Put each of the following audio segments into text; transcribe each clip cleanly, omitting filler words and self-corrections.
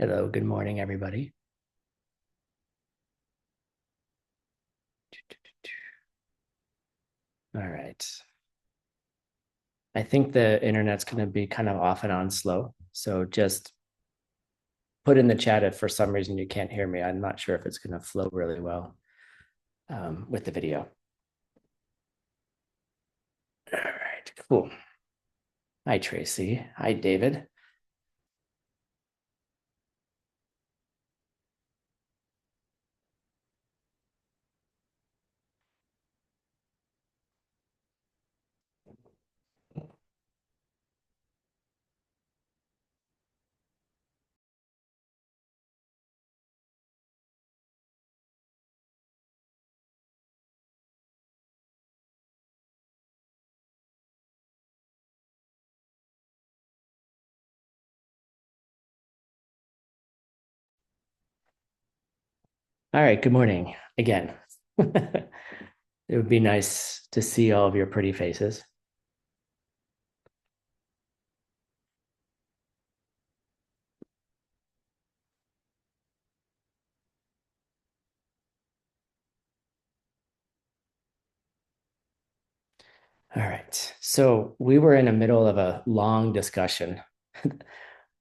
Hello, good morning, everybody. All right. I think the internet's going to be kind of off and on slow. So just put in the chat if for some reason you can't hear me. I'm not sure if it's going to flow really well with the video. All right, cool. Hi, Tracy. Hi, David. All right, good morning again. It would be nice to see all of your pretty faces. All right. So we were in the middle of a long discussion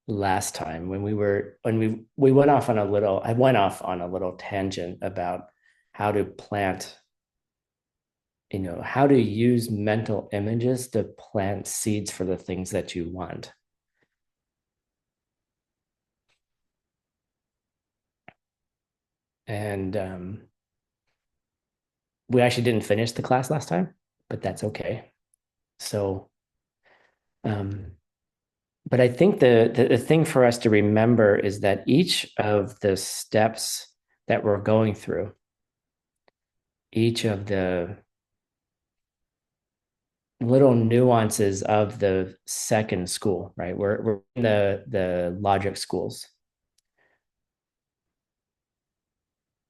last time when we went off on a little I went off on a little tangent about how to plant, how to use mental images to plant seeds for the things that you want. And we actually didn't finish the class last time, but that's okay. So um but I think the thing for us to remember is that each of the steps that we're going through, each of the little nuances of the second school, right? We're in the logic schools.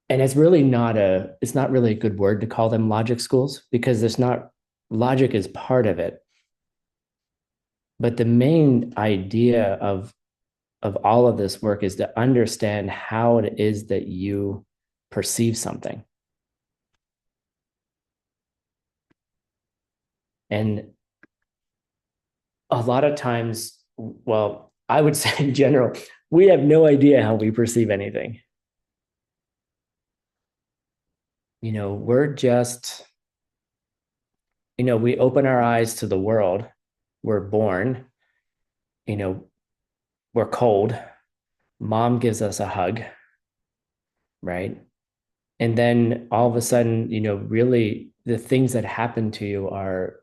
And it's not really a good word to call them logic schools because there's not logic is part of it. But the main idea of all of this work is to understand how it is that you perceive something. And a lot of times, well, I would say in general, we have no idea how we perceive anything. We're just, we open our eyes to the world. We're born, you know, we're cold. Mom gives us a hug, right? And then all of a sudden, really the things that happen to you are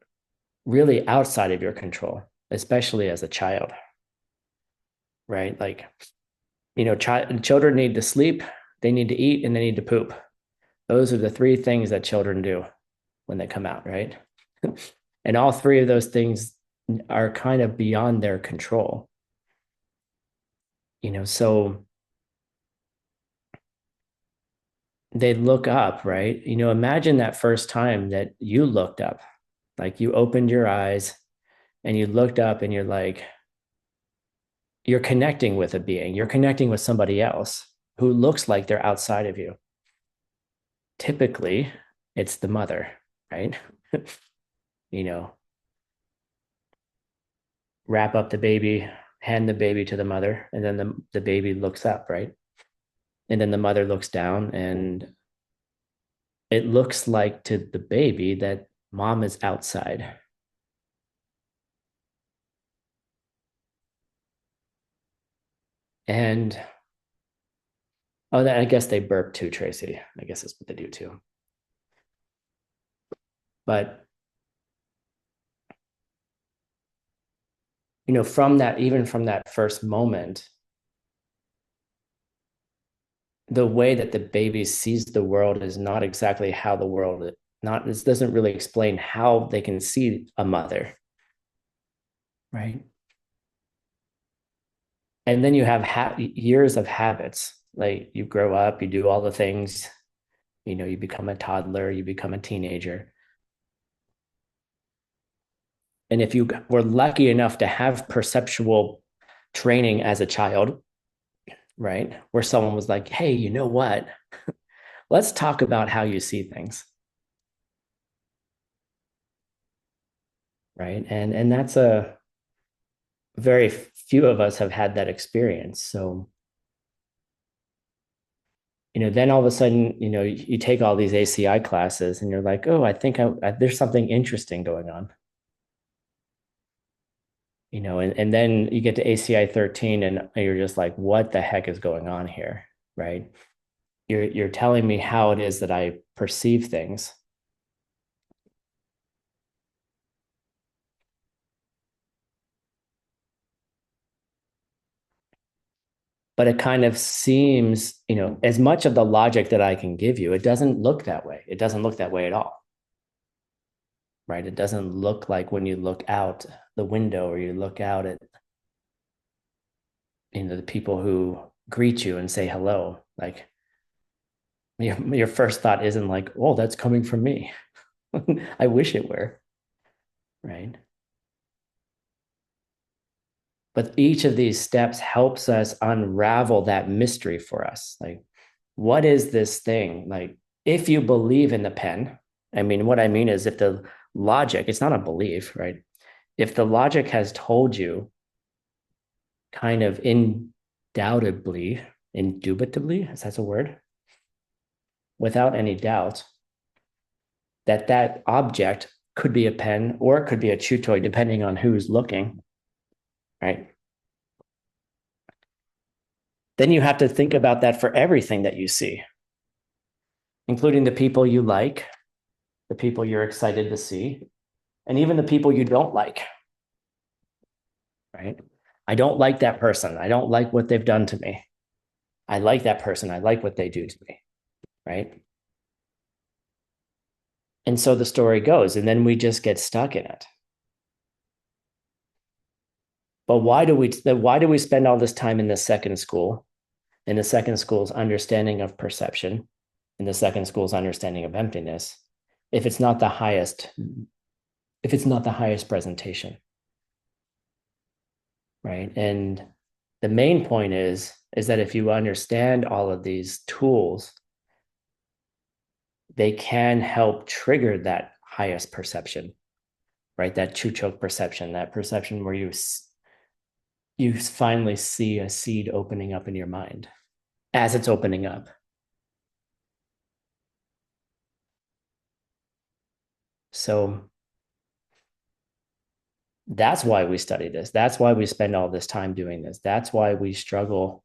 really outside of your control, especially as a child, right? Like, children need to sleep, they need to eat, and they need to poop. Those are the three things that children do when they come out, right? And all three of those things are kind of beyond their control. So they look up, right? Imagine that first time that you looked up, like you opened your eyes and you looked up and you're connecting with a being, you're connecting with somebody else who looks like they're outside of you. Typically, it's the mother, right? you know, Wrap up the baby, hand the baby to the mother, and then the baby looks up, right? And then the mother looks down and it looks like to the baby that mom is outside. And I guess they burp too, Tracy. I guess that's what they do too. But even from that first moment, the way that the baby sees the world is not exactly how the world not this doesn't really explain how they can see a mother, right? And then you have years of habits. Like you grow up, you do all the things, you become a toddler, you become a teenager. And if you were lucky enough to have perceptual training as a child, right? Where someone was like, hey, you know what? Let's talk about how you see things, right? And that's a very few of us have had that experience. So, then all of a sudden, you take all these ACI classes and you're like, oh, I think there's something interesting going on, and then you get to ACI 13 and you're just like, what the heck is going on here, right? You're telling me how it is that I perceive things. But it kind of seems, as much of the logic that I can give you, it doesn't look that way. It doesn't look that way at all, right? It doesn't look like when you look out the window or you look out at, the people who greet you and say hello. Like your first thought isn't like, oh, that's coming from me. I wish it were, right? But each of these steps helps us unravel that mystery for us. Like, what is this thing? Like, if you believe in the pen, I mean, what I mean is if the logic, it's not a belief, right? If the logic has told you kind of indubtably, indubitably, is that a word? Without any doubt, that object could be a pen or it could be a chew toy, depending on who's looking, right? Then you have to think about that for everything that you see, including the people you like, the people you're excited to see, and even the people you don't like, right? I don't like that person. I don't like what they've done to me. I like that person. I like what they do to me, right? And so the story goes, and then we just get stuck in it. But why do we spend all this time in the second school? In the second school's understanding of perception, in the second school's understanding of emptiness, if it's not the highest, if it's not the highest presentation, right? And the main point is that if you understand all of these tools, they can help trigger that highest perception, right? That chuchok perception, that perception where you finally see a seed opening up in your mind as it's opening up. So that's why we study this. That's why we spend all this time doing this. That's why we struggle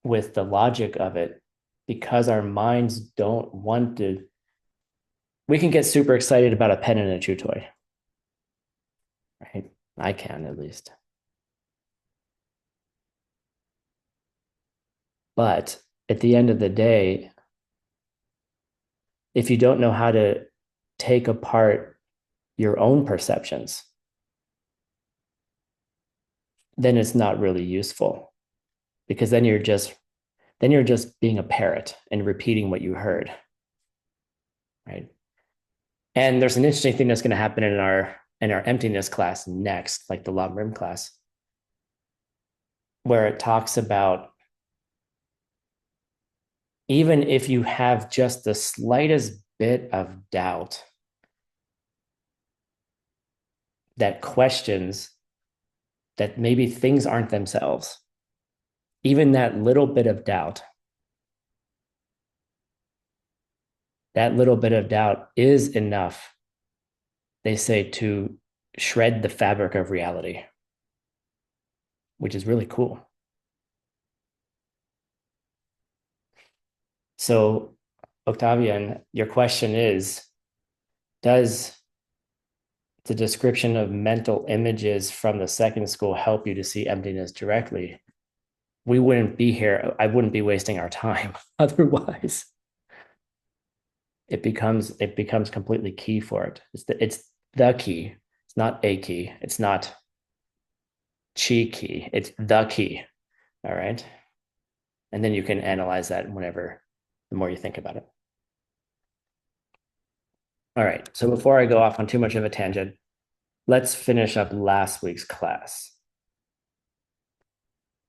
with the logic of it, because our minds don't want to. We can get super excited about a pen and a chew toy, right? I can, at least. But at the end of the day, if you don't know how to take apart your own perceptions, then it's not really useful, because then you're just being a parrot and repeating what you heard, right? And there's an interesting thing that's going to happen in our emptiness class next, like the Lam Rim class, where it talks about even if you have just the slightest bit of doubt that questions that maybe things aren't themselves, even that little bit of doubt is enough, they say, to shred the fabric of reality, which is really cool. So, Octavian, your question is, does the description of mental images from the second school help you to see emptiness directly? We wouldn't be here. I wouldn't be wasting our time otherwise. It becomes completely key for it. It's the key. It's not a key. It's not chi key. It's the key. All right. And then you can analyze that whenever, the more you think about it. All right. So before I go off on too much of a tangent, let's finish up last week's class.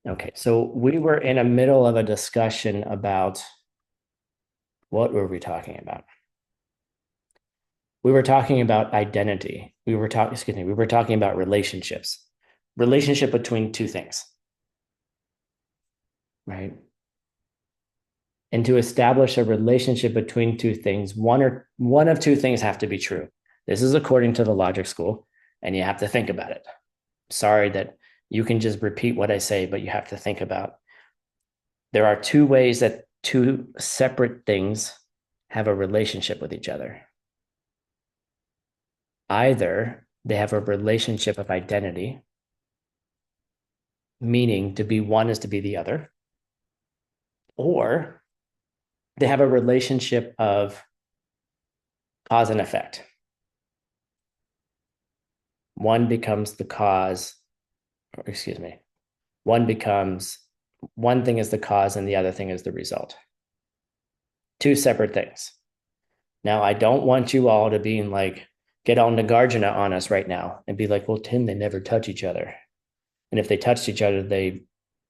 Okay, so we were in the middle of a discussion about what were we talking about? We were talking about identity. We were talking about relationships. Relationship between two things, right? And to establish a relationship between two things, one of two things have to be true. This is according to the logic school, and you have to think about it. Sorry that you can just repeat what I say, but you have to think about. There are two ways that two separate things have a relationship with each other. Either they have a relationship of identity, meaning to be one is to be the other, or they have a relationship of cause and effect. One becomes the cause, or excuse me, one thing is the cause and the other thing is the result. Two separate things. Now, I don't want you all to be like, get on Nagarjuna on us right now and be like, well, Tim, they never touch each other. And if they touched each other, they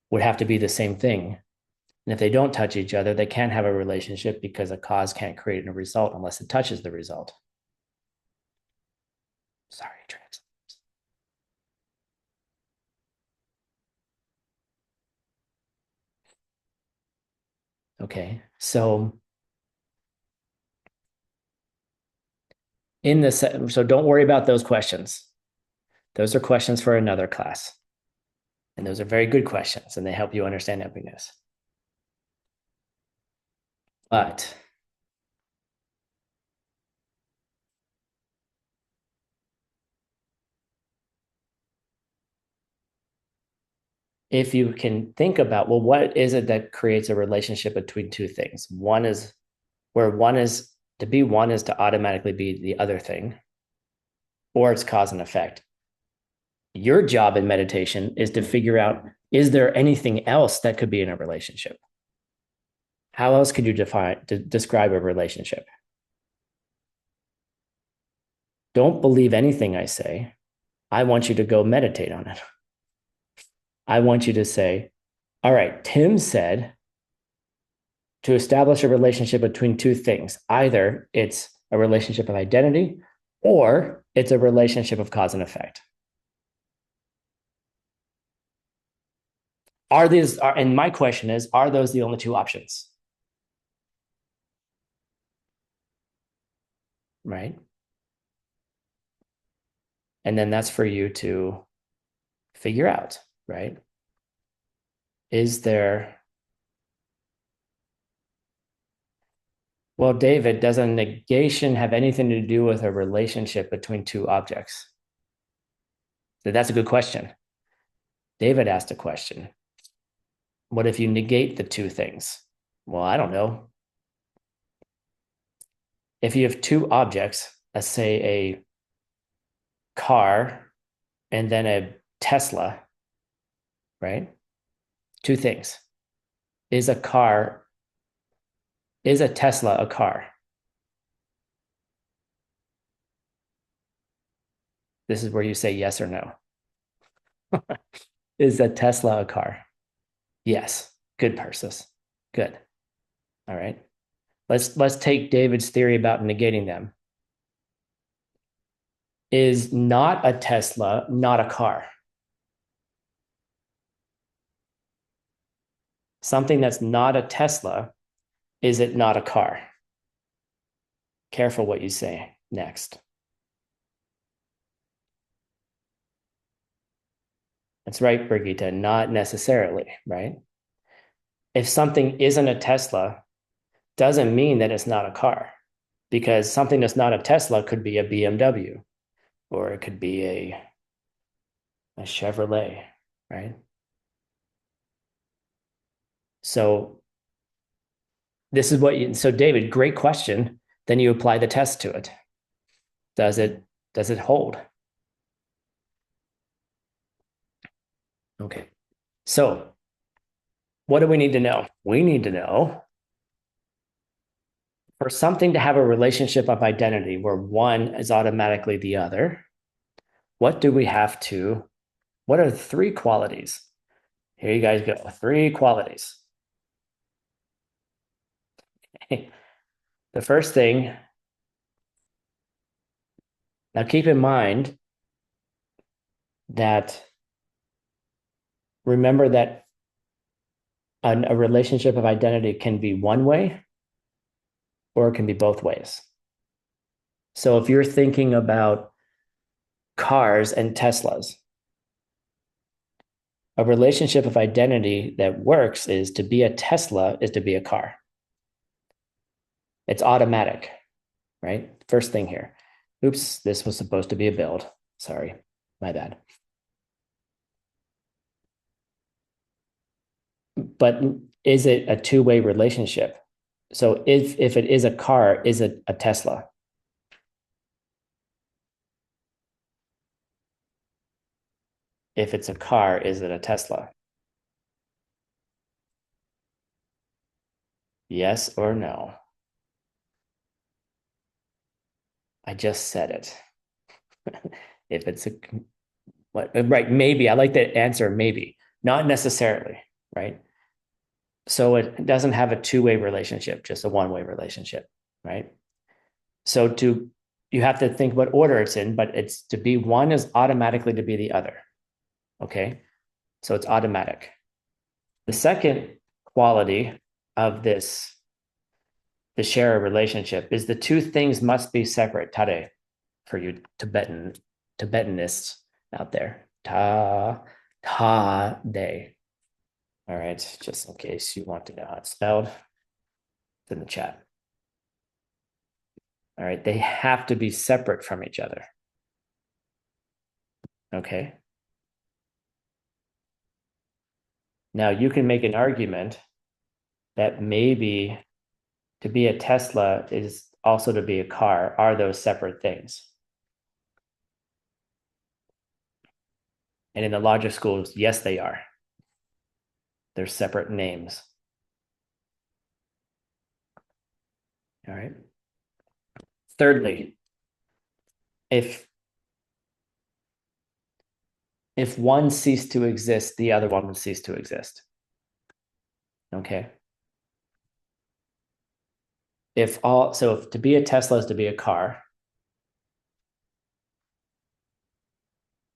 would have to be the same thing. And if they don't touch each other, they can't have a relationship because a cause can't create a result unless it touches the result. Sorry, trans. Okay, so so don't worry about those questions. Those are questions for another class. And those are very good questions and they help you understand happiness. But if you can think about, well, what is it that creates a relationship between two things? One is where one is to be one is to automatically be the other thing, or it's cause and effect. Your job in meditation is to figure out, is there anything else that could be in a relationship? How else could you describe a relationship? Don't believe anything I say. I want you to go meditate on it. I want you to say, all right, Tim said to establish a relationship between two things. Either it's a relationship of identity or it's a relationship of cause and effect. And my question is, are those the only two options? Right? And then that's for you to figure out, right? Is there, well, David, does a negation have anything to do with a relationship between two objects? So that's a good question. David asked a question. What if you negate the two things? Well, I don't know. If you have two objects, let's say a car and then a Tesla, right? Two things. Is a Tesla a car? This is where you say yes or no. Is a Tesla a car? Yes. Good, Persis. Good. All right. Let's take David's theory about negating them. Is not a Tesla not a car? Something that's not a Tesla, is it not a car? Careful what you say next. That's right, Brigitte, not necessarily, right? If something isn't a Tesla, doesn't mean that it's not a car, because something that's not a Tesla could be a BMW or it could be a Chevrolet, right? So so David, great question. Then you apply the test to it. Does it hold? Okay. So what do we need to know? We need to know for something to have a relationship of identity where one is automatically the other, what are the three qualities? Here you guys go. 3 qualities. The first thing, now keep in mind that remember that a relationship of identity can be one way or it can be both ways. So if you're thinking about cars and Teslas, a relationship of identity that works is to be a Tesla is to be a car. It's automatic, right? First thing here. Oops, this was supposed to be a build. Sorry, my bad. But is it a two-way relationship? So if it is a car, is it a Tesla? If it's a car, is it a Tesla? Yes or no? I just said it. If it's a what, right, maybe. I like that answer, maybe. Not necessarily, right? So it doesn't have a two-way relationship, just a one-way relationship, right? So you have to think what order it's in, but it's to be one is automatically to be the other. Okay. So it's automatic. The second quality of the share relationship is the two things must be separate. Tare for you Tibetanists out there. Ta de. All right, just in case you want to know how it's spelled, it's in the chat. All right, they have to be separate from each other. Okay. Now you can make an argument that maybe to be a Tesla is also to be a car. Are those separate things? And in the logic schools, yes, they are. They're separate names. All right. Thirdly, if one ceased to exist, the other one would cease to exist. Okay. If to be a Tesla is to be a car.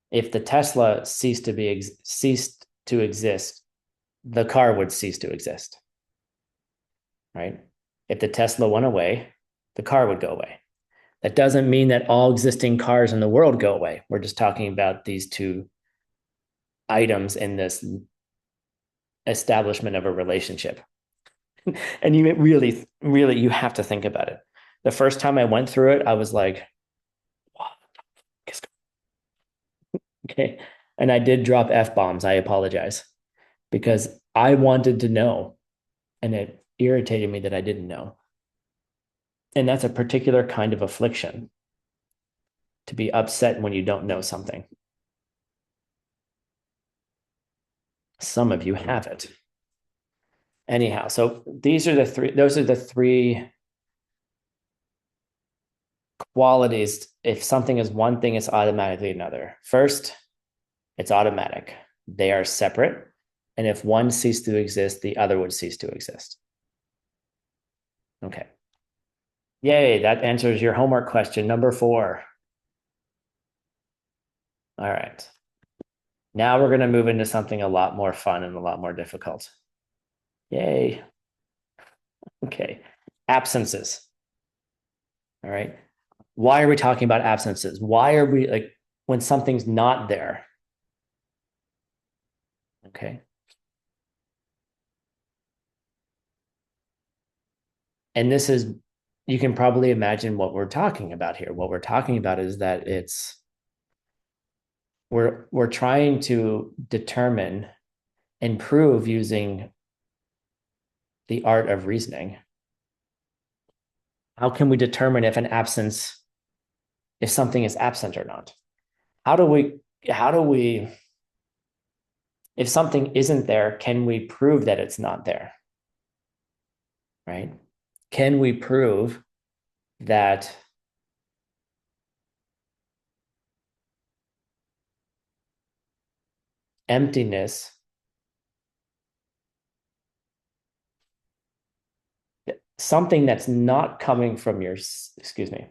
If the Tesla ceased to exist, the car would cease to exist. Right? If the Tesla went away, the car would go away. That doesn't mean that all existing cars in the world go away. We're just talking about these two items in this establishment of a relationship. And you really, really, you have to think about it. The first time I went through it, I was like, what? Okay. And I did drop F bombs. I apologize because I wanted to know and it irritated me that I didn't know. And that's a particular kind of affliction to be upset when you don't know something. Some of you have it. Anyhow, so those are the three qualities. If something is one thing, it's automatically another. First, it's automatic. They are separate. And if one ceased to exist, the other would cease to exist. Okay. Yay, that answers your homework question number 4. All right. Now we're going to move into something a lot more fun and a lot more difficult. Yay. Okay. Absences. All right. Why are we talking about absences? Why are we like when something's not there? Okay. And this is, you can probably imagine what we're talking about here. What we're talking about is that we're trying to determine and prove using the art of reasoning. How can we determine if something is absent or not? How do we, if something isn't there, can we prove that it's not there? Right? Can we prove that emptiness something that's not coming from your, excuse me,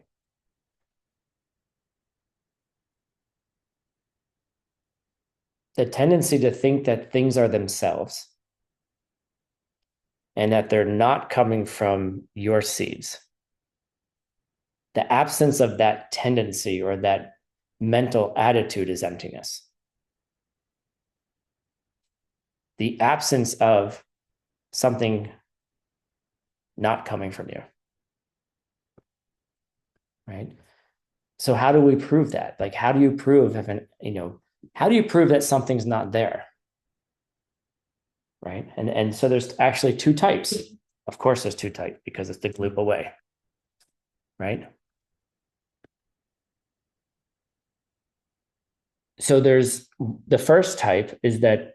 the tendency to think that things are themselves and that they're not coming from your seeds. The absence of that tendency or that mental attitude is emptiness. The absence of something not coming from you, right? So how do we prove that? Like, how do you prove if how do you prove that something's not there? Right. And so there's actually two types. Of course, there's two types because it's the gloop away. Right. So there's the first type is that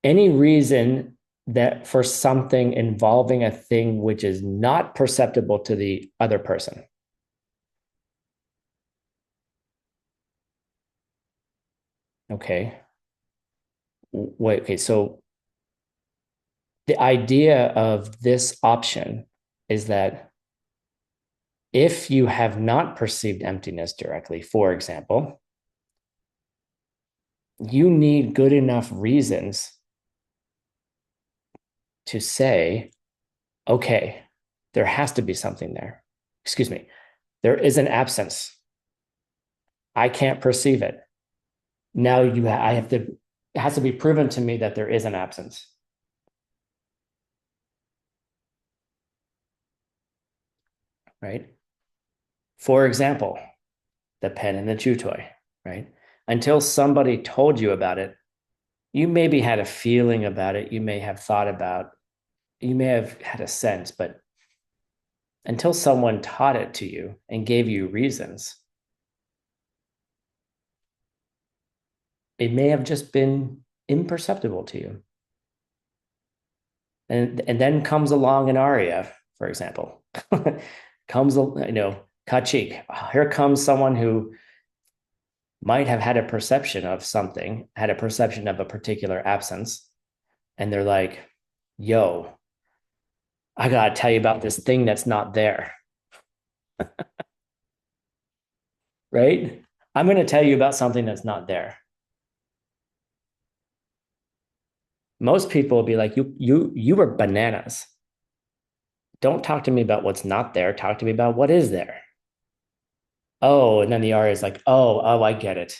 any reason that for something involving a thing which is not perceptible to the other person. Okay. Wait, okay. So the idea of this option is that if you have not perceived emptiness directly, for example, you need good enough reasons to say, okay, there has to be something there. Excuse me, there is an absence. I can't perceive it. Now I have to, it has to be proven to me that there is an absence. Right? For example, the pen and the chew toy, right? Until somebody told you about it, you maybe had a feeling about it. You may have thought about, you may have had a sense, but until someone taught it to you and gave you reasons, it may have just been imperceptible to you. And then comes along an aria, for example, comes, Kachik. Here comes someone who might have had a perception of something, had a perception of a particular absence, and they're like, yo, I gotta tell you about this thing that's not there. Right? I'm gonna tell you about something that's not there. Most people will be like, you were bananas. Don't talk to me about what's not there. Talk to me about what is there. Oh, and then the R is like, oh, I get it.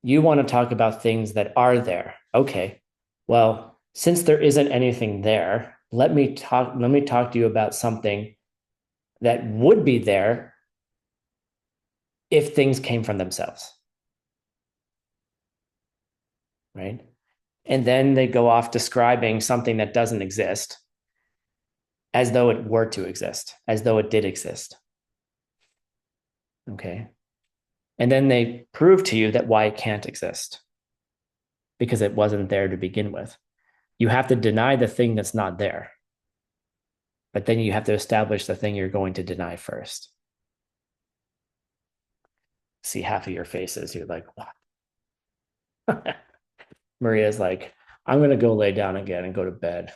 You want to talk about things that are there. Okay. Well, since there isn't anything there, let me talk to you about something that would be there if things came from themselves. Right? And then they go off describing something that doesn't exist as though it were to exist, as though it did exist. Okay. And then they prove to you that why it can't exist because it wasn't there to begin with. You have to deny the thing that's not there, but then you have to establish the thing you're going to deny first. See half of your faces. You're like, what? Maria's like, I'm going to go lay down again and go to bed.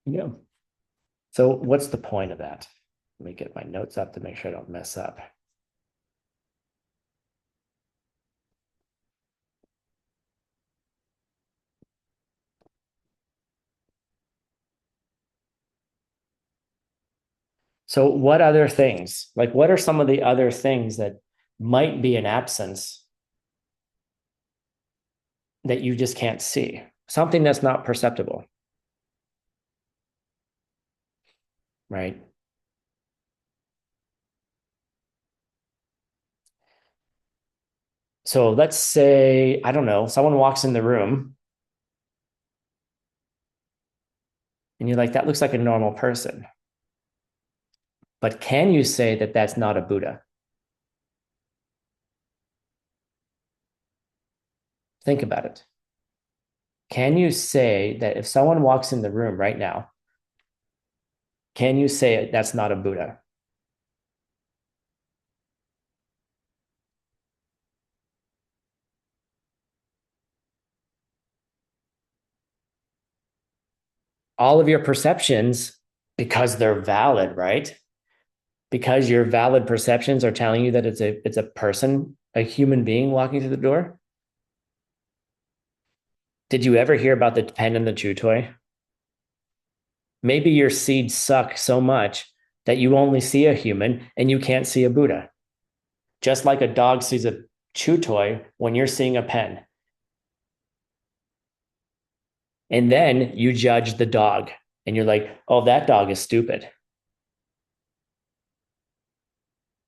Yeah. So, what's the point of that? Let me get my notes up to make sure I don't mess up. So, what other things? Like, what are some of the other things that might be an absence that you just can't see? Something that's not perceptible, right? So, let's say, I don't know, someone walks in the room and you're like, that looks like a normal person. But can you say that that's not a Buddha? Think about it. Can you say that if someone walks in the room right now, can you say that's not a Buddha? all of your perceptions, because they're valid, right? Because your valid perceptions are telling you that it's a person, a human being walking through the door. Did you ever hear about the pen and the chew toy? Maybe your seeds suck so much that you only see a human and you can't see a Buddha. Just like a dog sees a chew toy when you're seeing a pen. And then you judge the dog and you're like, oh, that dog is stupid.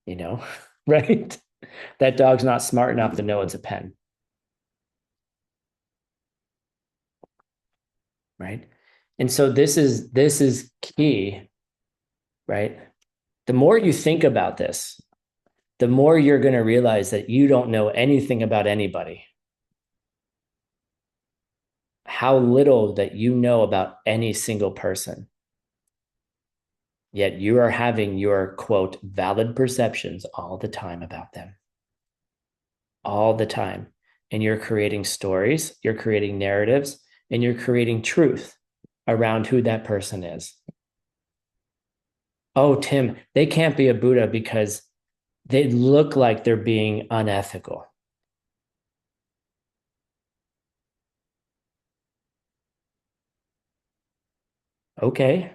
You know, right? That dog's not smart enough to know it's a pen. Right. And so this is key, right? The more you think about this, the more you're going to realize that you don't know anything about anybody. How little that you know about any single person. Yet you are having your, quote, valid perceptions all the time about them. All the time. And you're creating stories, you're creating narratives, and you're creating truth around who that person is. Oh, Tim, they can't be a Buddha because they look like they're being unethical. Okay.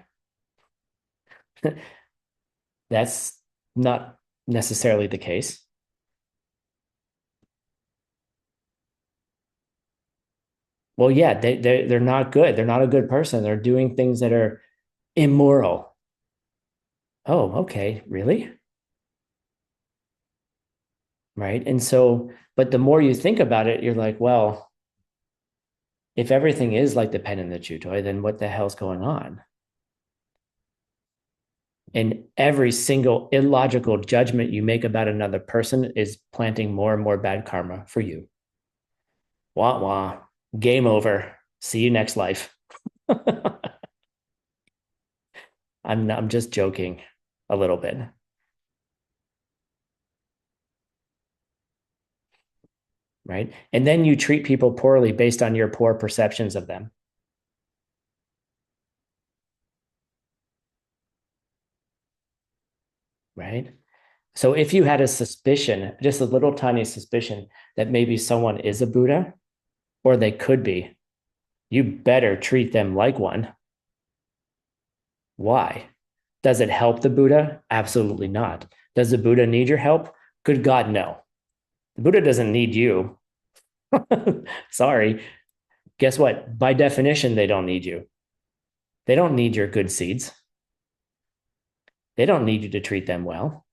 That's not necessarily the case. Well, yeah, they're not good. They're not a good person. They're doing things that are immoral. Oh, okay. Really? Right. And so, but the more you think about it, you're like, well, if everything is like the pen and the chew toy, then what the hell's going on? And every single illogical judgment you make about another person is planting more and more bad karma for you. Wah wah. Game over. See you next life. I'm just joking a little bit. Right. And then you treat people poorly based on your poor perceptions of them. Right. So if you had a suspicion, just a little tiny suspicion that maybe someone is a Buddha or they could be, you better treat them like one. Why? Does it help the Buddha? Absolutely not. Does the Buddha need your help? Good God, no. The Buddha doesn't need you. Sorry. Guess what? By definition, they don't need you. They don't need your good seeds. They don't need you to treat them well.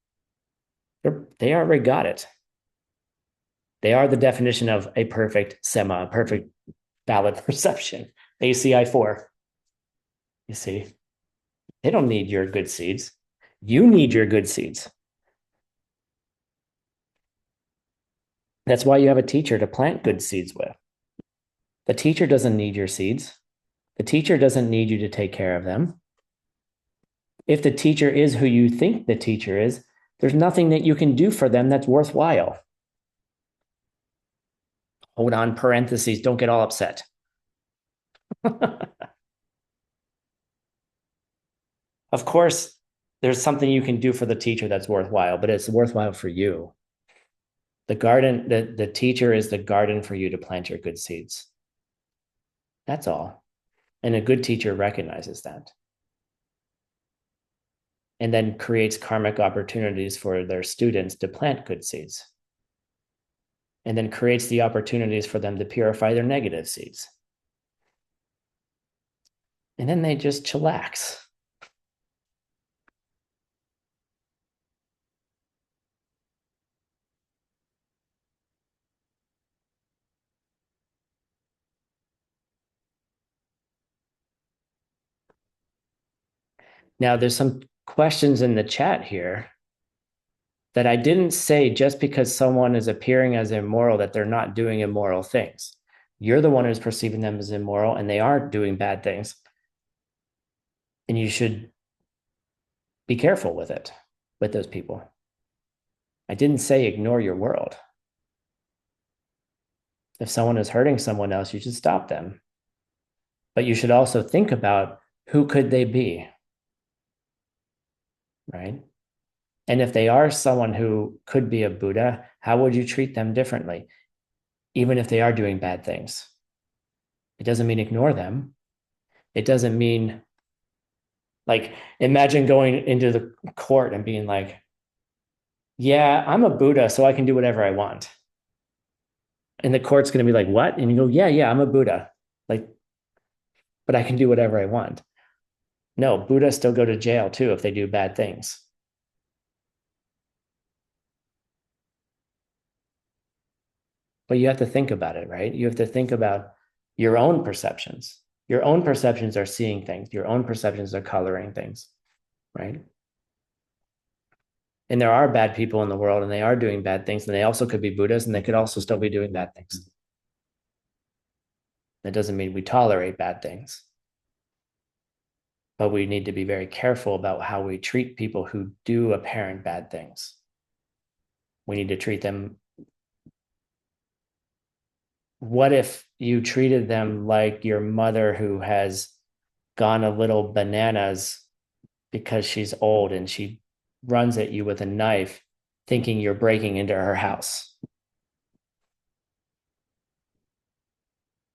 They already got it. They are the definition of a perfect sema, perfect valid perception. ACI 4. You see, they don't need your good seeds. You need your good seeds. That's why you have a teacher to plant good seeds with. The teacher doesn't need your seeds. The teacher doesn't need you to take care of them. If the teacher is who you think the teacher is, there's nothing that you can do for them that's worthwhile. Hold on, parentheses, don't get all upset. Of course, there's something you can do for the teacher that's worthwhile, but it's worthwhile for you. The garden, the teacher is the garden for you to plant your good seeds. That's all. And a good teacher recognizes that. And then creates karmic opportunities for their students to plant good seeds. And then creates the opportunities for them to purify their negative seeds. And then they just chillax. Now, there's some questions in the chat here that I didn't say just because someone is appearing as immoral that they're not doing immoral things. You're the one who's perceiving them as immoral and they are doing bad things. And you should be careful with it, with those people. I didn't say ignore your world. If someone is hurting someone else, you should stop them. But you should also think about who could they be? Right? And if they are someone who could be a Buddha, how would you treat them differently, even if they are doing bad things? It doesn't mean ignore them. It doesn't mean, like, imagine going into the court and being like, yeah, I'm a Buddha, so I can do whatever I want. And the court's going to be like, what? And you go, yeah, I'm a Buddha. Like, but I can do whatever I want. No, Buddhists still go to jail too if they do bad things. But you have to think about it, right? You have to think about your own perceptions. Your own perceptions are seeing things, your own perceptions are coloring things, right? And there are bad people in the world and they are doing bad things, and they also could be Buddhas and they could also still be doing bad things. That doesn't mean we tolerate bad things, but we need to be very careful about how we treat people who do apparent bad things. We need to treat them. What if you treated them like your mother who has gone a little bananas because she's old and she runs at you with a knife thinking you're breaking into her house?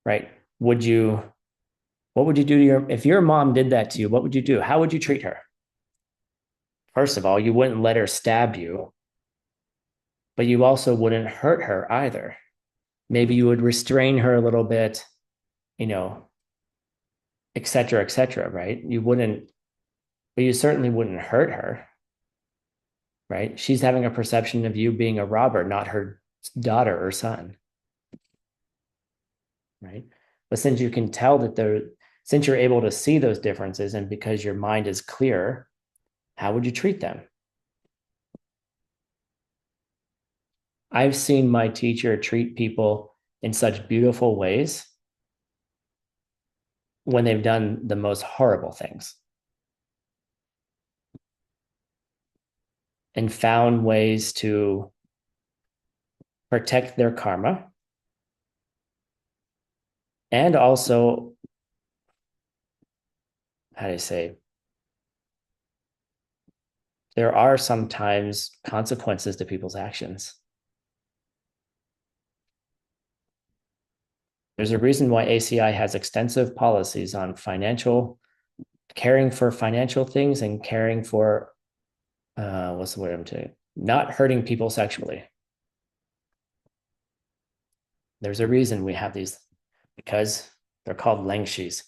Right? Would you, what would you do to if your mom did that to you, what would you do? How would you treat her? First of all, you wouldn't let her stab you, but you also wouldn't hurt her either. Maybe you would restrain her a little bit, you know, et cetera, right? You wouldn't, but you certainly wouldn't hurt her, right? She's having a perception of you being a robber, not her daughter or son, right? But since you can tell that since you're able to see those differences and because your mind is clear, how would you treat them? I've seen my teacher treat people in such beautiful ways when they've done the most horrible things and found ways to protect their karma and also, how do I say, there are sometimes consequences to people's actions. There's a reason why ACI has extensive policies on caring for financial things and caring for, what's the word I'm saying? Not hurting people sexually. There's a reason we have these, because they're called lengshis.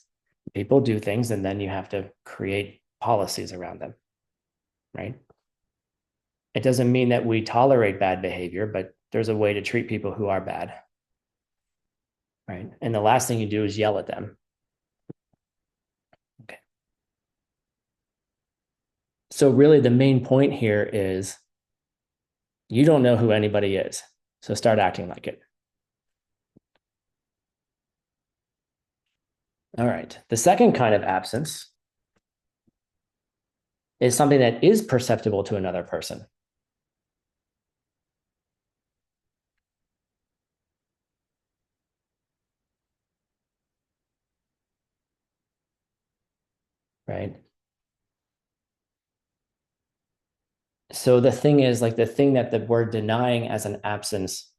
People do things and then you have to create policies around them, right? It doesn't mean that we tolerate bad behavior, but there's a way to treat people who are bad, right? And the last thing you do is yell at them. Okay. So really the main point here is you don't know who anybody is. So start acting like it. All right. The second kind of absence is something that is perceptible to another person. Right. So the thing is, like, the thing that we're denying as an absence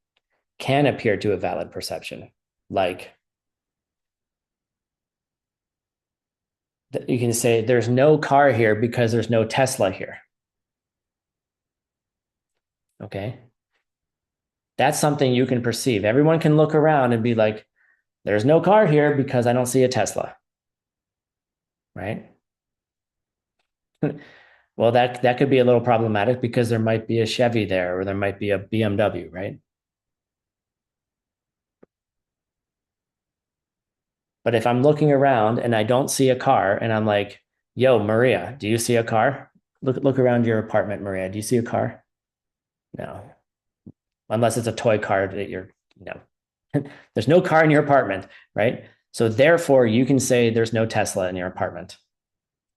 can appear to a valid perception. Like, you can say there's no car here because there's no Tesla here. Okay. That's something you can perceive. Everyone can look around and be like, there's no car here because I don't see a Tesla. Right. Well, that could be a little problematic because there might be a Chevy there or there might be a BMW, right? But if I'm looking around and I don't see a car and I'm like, yo, Maria, do you see a car? Look around your apartment, Maria. Do you see a car? No. Unless it's a toy car that there's no car in your apartment, right? So therefore you can say there's no Tesla in your apartment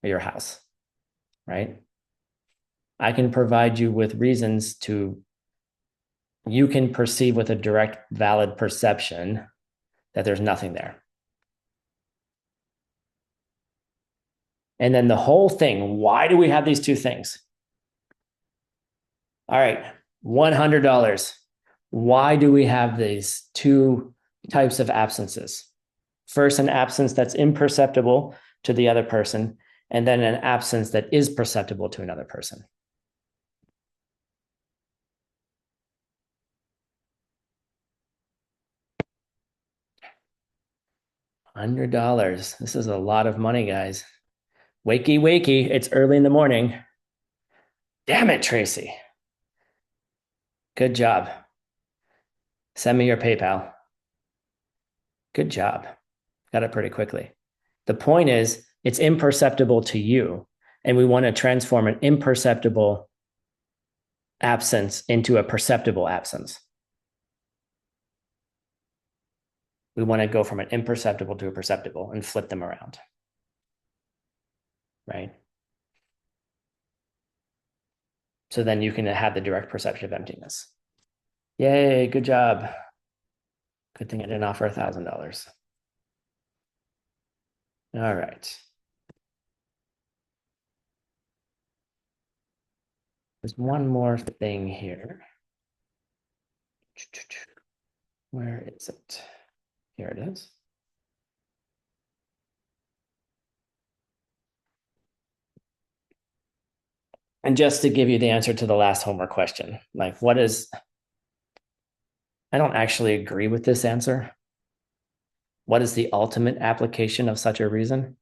or your house, right? I can provide you with reasons you can perceive with a direct, valid perception that there's nothing there. And then the whole thing, why do we have these two things? All right, $100. Why do we have these two types of absences? First, an absence that's imperceptible to the other person, and then an absence that is perceptible to another person. $100. This is a lot of money, guys. Wakey, wakey. It's early in the morning. Damn it, Tracy. Good job. Send me your PayPal. Good job. Got it pretty quickly. The point is, it's imperceptible to you, and we want to transform an imperceptible absence into a perceptible absence. We want to go from an imperceptible to a perceptible and flip them around. Right? So then you can have the direct perception of emptiness. Yay, good job. Good thing I didn't offer $1,000. All right. There's one more thing here. Where is it? Here it is. And just to give you the answer to the last homework question, like what is, I don't actually agree with this answer. What is the ultimate application of such a reason?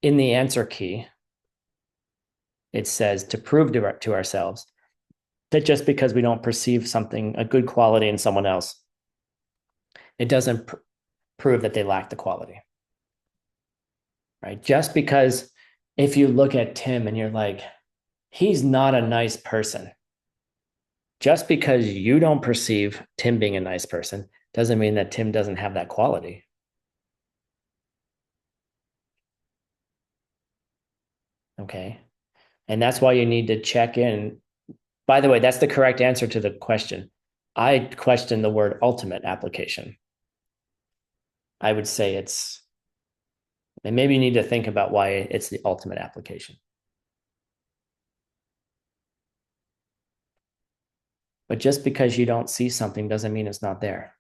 In the answer key, it says to prove to ourselves that just because we don't perceive something, a good quality in someone else, it doesn't prove that they lack the quality. Right? Just because if you look at Tim and you're like, he's not a nice person, just because you don't perceive Tim being a nice person doesn't mean that Tim doesn't have that quality. Okay. And that's why you need to check in. By the way, that's the correct answer to the question. I question the word ultimate application. I would say it's, and maybe you need to think about why it's the ultimate application. But just because you don't see something doesn't mean it's not there,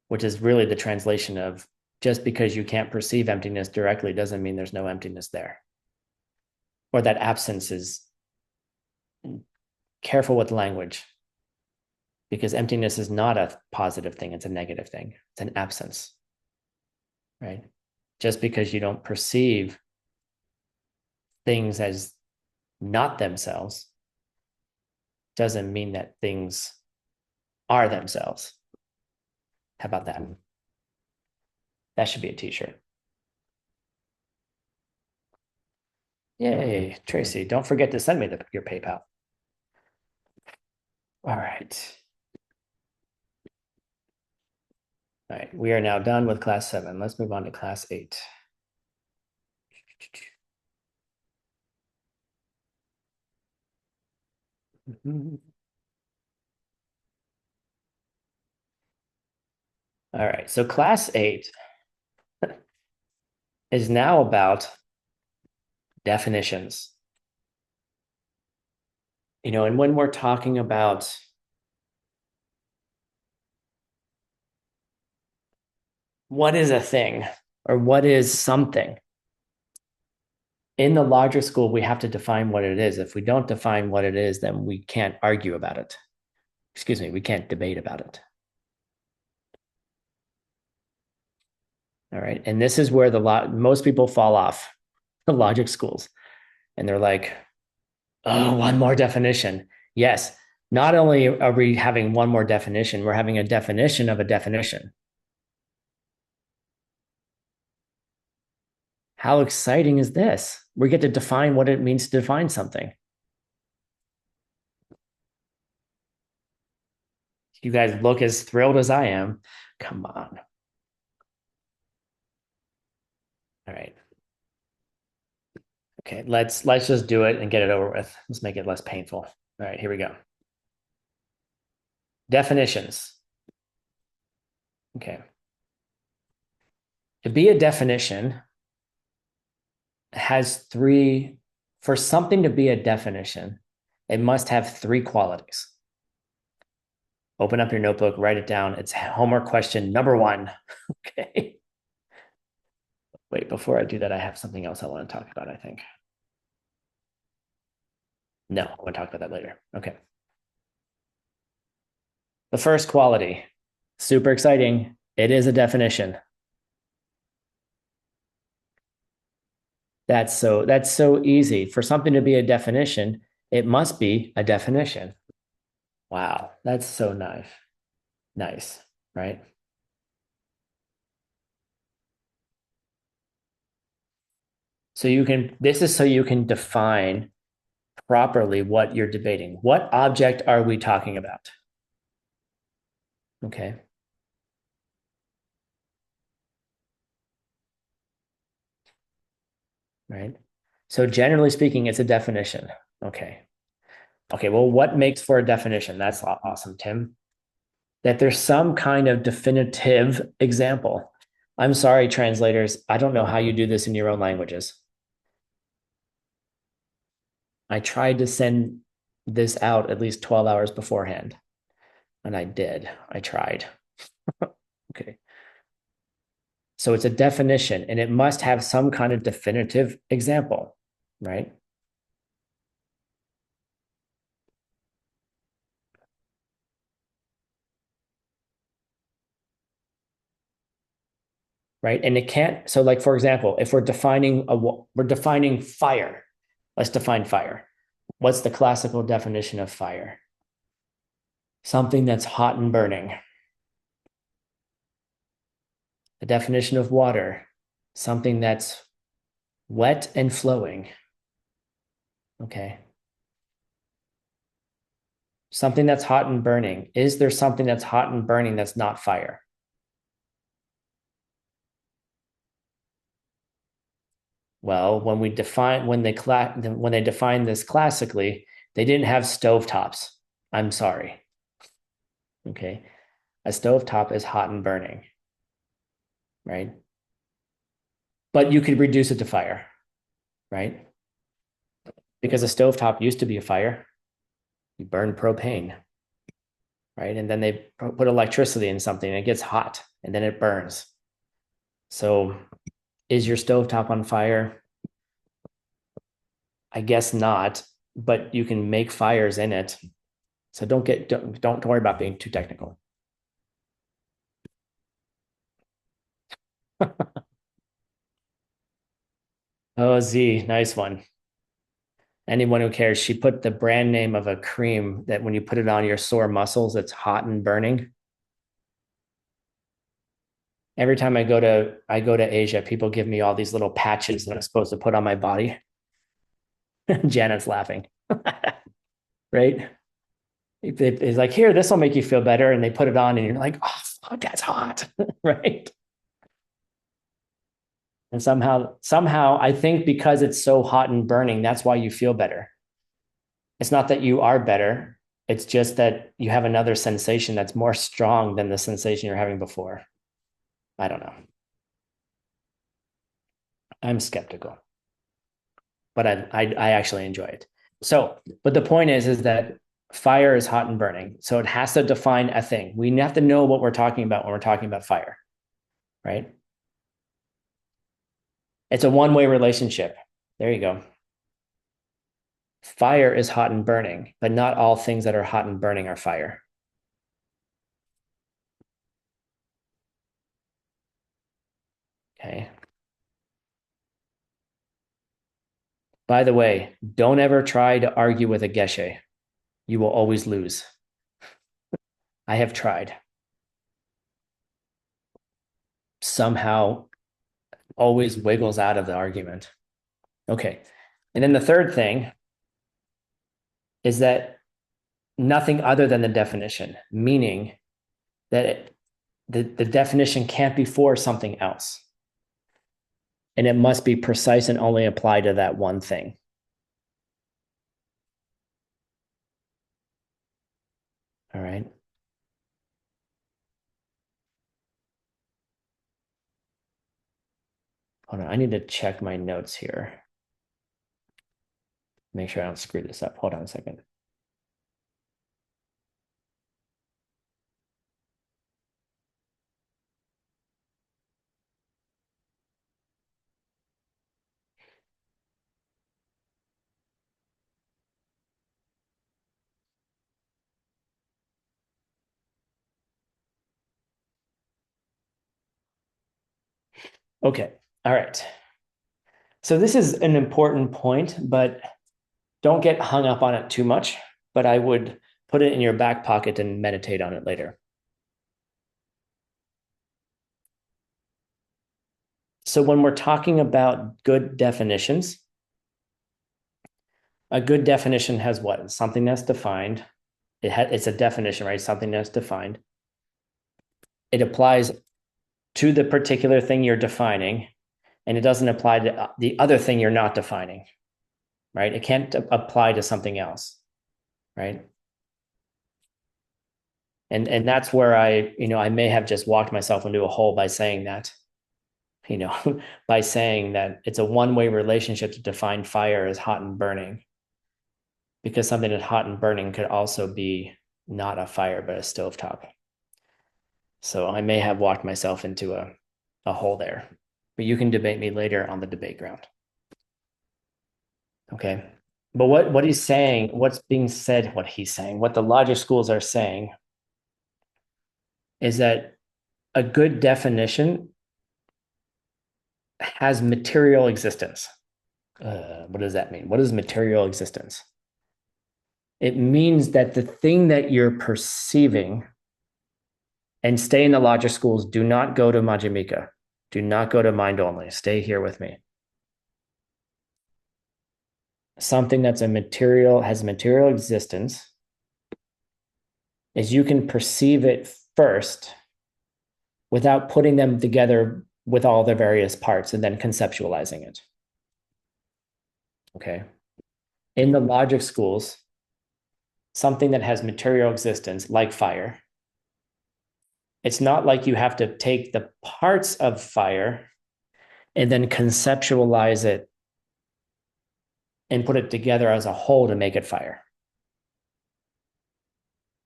which is really the translation of just because you can't perceive emptiness directly doesn't mean there's no emptiness there. Or that absence is, careful with language, because emptiness is not a positive thing, it's a negative thing. It's an absence, right? Just because you don't perceive things as not themselves doesn't mean that things are themselves. How about that? That should be a t-shirt. Yay, Tracy, don't forget to send me your PayPal. All right. All right, we are now done with class 7. Let's move on to class 8. All right, so class 8 is now about definitions. And when we're talking about what is a thing or what is something, in the larger school, we have to define what it is. If we don't define what it is, then we can't argue about it. Excuse me, we can't debate about it. All right. And this is where most people fall off the logic schools. And they're like, oh, one more definition. Yes. Not only are we having one more definition, we're having a definition of a definition. How exciting is this? We get to define what it means to define something. You guys look as thrilled as I am. Come on. All right. Okay, let's just do it and get it over with. Let's make it less painful. All right, here we go. Definitions. Okay. To be a definition has three, for something to be a definition, it must have three qualities. Open up your notebook, write it down. It's homework question number one. Okay. Wait, before I do that, I have something else I want to talk about, I think. No, I want to talk about that later. Okay. The first quality, super exciting. It is a definition. That's so easy. For something to be a definition, it must be a definition. Wow, that's so nice. Nice, right? This is so you can define properly what you're debating. What object are we talking about? Okay. Right. So generally speaking, it's a definition. Okay. Okay. Well, what makes for a definition? That's awesome, Tim. That there's some kind of definitive example. I'm sorry, translators. I don't know how you do this in your own languages. I tried to send this out at least 12 hours beforehand, and I did. I tried. Okay. So it's a definition, and it must have some kind of definitive example, right? Right. And it can't, so like, for example, if we're defining fire, let's define fire. What's the classical definition of fire? Something that's hot and burning. The definition of water, something that's wet and flowing. Okay. Something that's hot and burning. Is there something that's hot and burning that's not fire? Well, when they defined this classically, they didn't have stovetops. I'm sorry. Okay. A stovetop is hot and burning, right? But you could reduce it to fire, right? Because a stovetop used to be a fire. You burn propane, right? And then they put electricity in something and it gets hot and then it burns. So is your stovetop on fire? I guess not, but you can make fires in it. So don't worry about being too technical. Oh, Z, nice one. Anyone who cares, she put the brand name of a cream that when you put it on your sore muscles, it's hot and burning. Every time I go to Asia, people give me all these little patches that I'm supposed to put on my body. Janet's laughing. Right? It's like, here, this will make you feel better. And they put it on and you're like, oh, fuck, that's hot. Right. And somehow, I think because it's so hot and burning, that's why you feel better. It's not that you are better. It's just that you have another sensation that's more strong than the sensation you're having before. I don't know. I'm skeptical, but I actually enjoy it. So, but the point is that fire is hot and burning. So it has to define a thing. We have to know what we're talking about when we're talking about fire, right? It's a one-way relationship. There you go. Fire is hot and burning, but not all things that are hot and burning are fire. Okay. By the way, don't ever try to argue with a Geshe. You will always lose. I have tried. Somehow always wiggles out of the argument. Okay. And then the third thing is that nothing other than the definition, meaning that the definition can't be for something else. And it must be precise and only apply to that one thing. All right. Hold on, I need to check my notes here. Make sure I don't screw this up. Hold on a second. Okay, all right. So this is an important point, but don't get hung up on it too much. But I would put it in your back pocket and meditate on it later. So when we're talking about good definitions, a good definition has what? Something that's defined. It's a definition, right? Something that's defined. It applies to the particular thing you're defining, and it doesn't apply to the other thing you're not defining, right? It can't apply to something else, right? And that's where I may have just walked myself into a hole by saying that, by saying that it's a one-way relationship to define fire as hot and burning, because something that's hot and burning could also be not a fire, but a stovetop. So I may have walked myself into a hole there, but you can debate me later on the debate ground. Okay. But what he's saying, what's being said, what he's saying, what the logic schools are saying is that a good definition has material existence. What does that mean? What is material existence? It means that the thing that you're perceiving, and stay in the logic schools, do not go to Majjhimika. Do not go to mind only. Stay here with me. Something that's has material existence is you can perceive it first without putting them together with all the various parts and then conceptualizing it. Okay. In the logic schools, something that has material existence, like fire, it's not like you have to take the parts of fire and then conceptualize it and put it together as a whole to make it fire.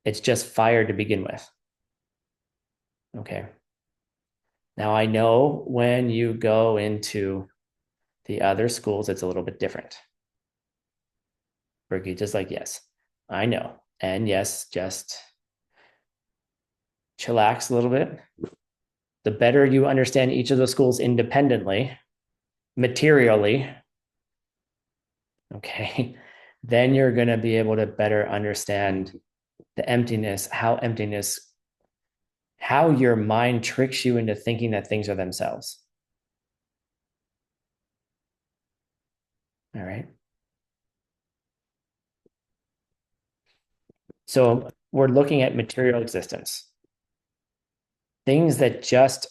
It's just fire to begin with. Okay. Now I know when you go into the other schools, it's a little bit different. Ricky, just like, yes, I know. And yes, just chillax a little bit. The better you understand each of the schools independently, materially, okay, then you're going to be able to better understand the emptiness, how your mind tricks you into thinking that things are themselves. All right. So we're looking at material existence, things that just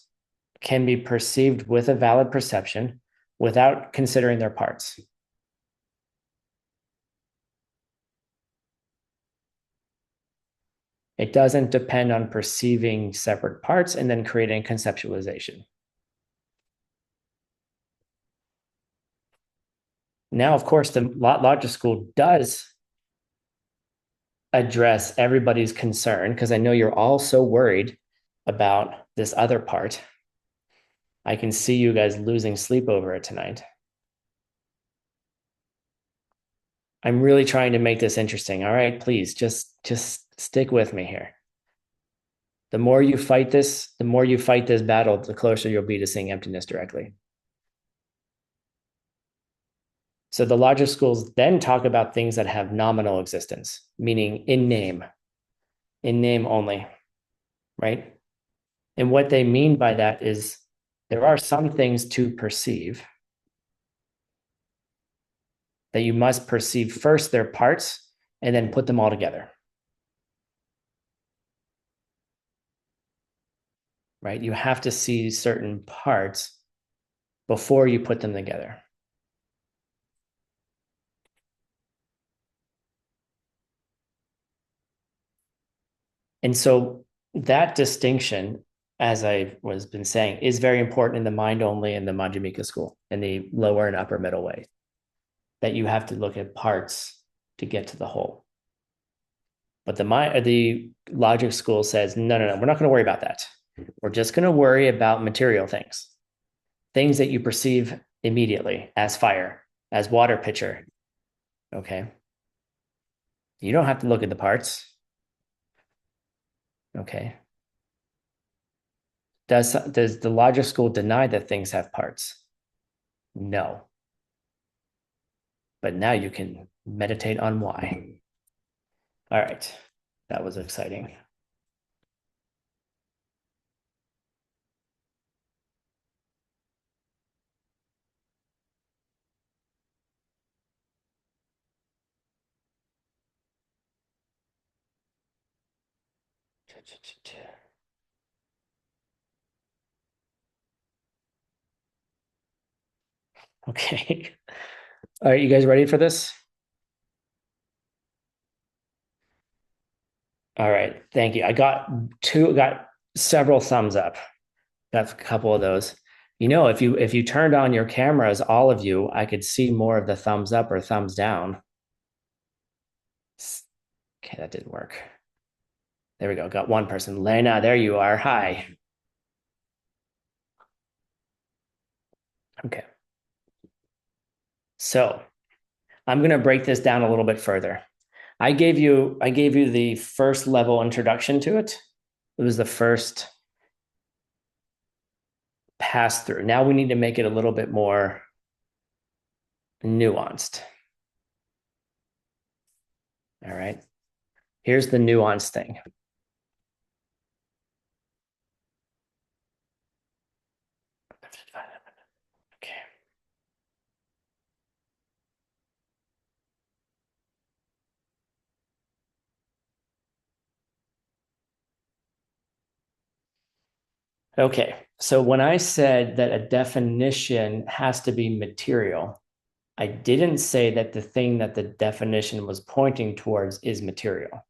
can be perceived with a valid perception without considering their parts. It doesn't depend on perceiving separate parts and then creating conceptualization. Now, of course, the logic school does address everybody's concern, because I know you're all so worried about this other part. I can see you guys losing sleep over it tonight. I'm really trying to make this interesting. All right, please just stick with me here. The more you fight this battle, the closer you'll be to seeing emptiness directly. So the logic schools then talk about things that have nominal existence, meaning in name only, right? And what they mean by that is there are some things to perceive that you must perceive first their parts and then put them all together. Right? You have to see certain parts before you put them together. And so that distinction, as I was been saying, is very important in the mind only in the Madhyamika school, in the lower and upper middle way, that you have to look at parts to get to the whole. But the logic school says, no, no, no, we're not going to worry about that. We're just going to worry about material things, things that you perceive immediately as fire, as water pitcher. Okay. You don't have to look at the parts. Okay. Does the logic school deny that things have parts? No. But now you can meditate on why. All right. That was exciting. Okay. All right, you guys ready for this? All right, thank you. I got several thumbs up. Got a couple of those. You know, if you turned on your cameras, all of you, I could see more of the thumbs up or thumbs down. Okay, that didn't work. There we go. Got one person. Lena, there you are. Hi. Okay. So I'm going to break this down a little bit further. I gave you the first level introduction to it. It was the first pass through. Now we need to make it a little bit more nuanced. All right. Here's the nuanced thing. Okay. Okay. So when I said that a definition has to be material, I didn't say that the thing that the definition was pointing towards is material.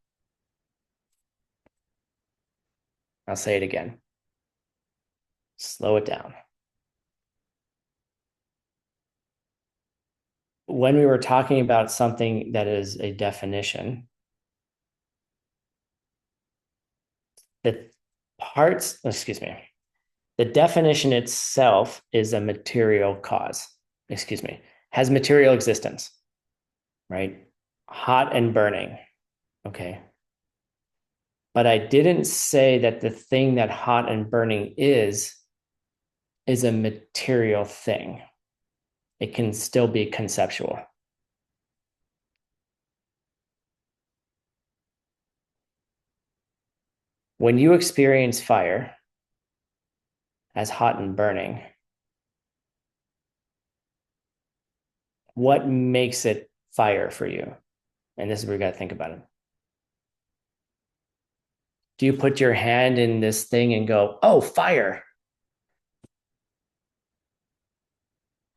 I'll say it again. Slow it down. When we were talking about something that is a definition, the the definition itself is a material cause, has material existence, right? Hot and burning. Okay. But I didn't say that the thing that hot and burning is a material thing. It can still be conceptual. When you experience fire as hot and burning, what makes it fire for you? And this is where you got to think about it. Do you put your hand in this thing and go, oh, fire?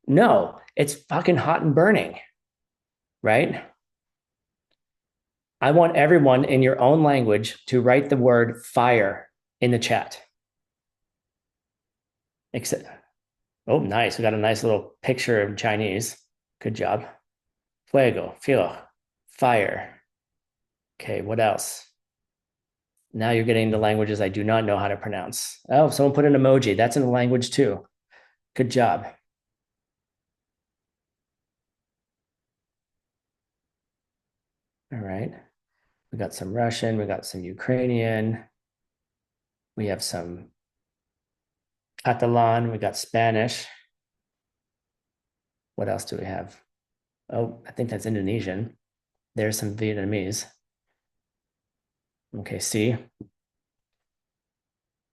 No, it's fucking hot and burning, right? I want everyone in your own language to write the word fire in the chat. Except, oh, nice. We got a nice little picture of Chinese. Good job. Fuego, feel, fire. Okay, what else? Now you're getting the languages I do not know how to pronounce. Oh, someone put an emoji. That's in the language too. Good job. All right. We got some Russian. We got some Ukrainian. We have some Catalan. We got Spanish. What else do we have? Oh, I think that's Indonesian. There's some Vietnamese. Okay, see?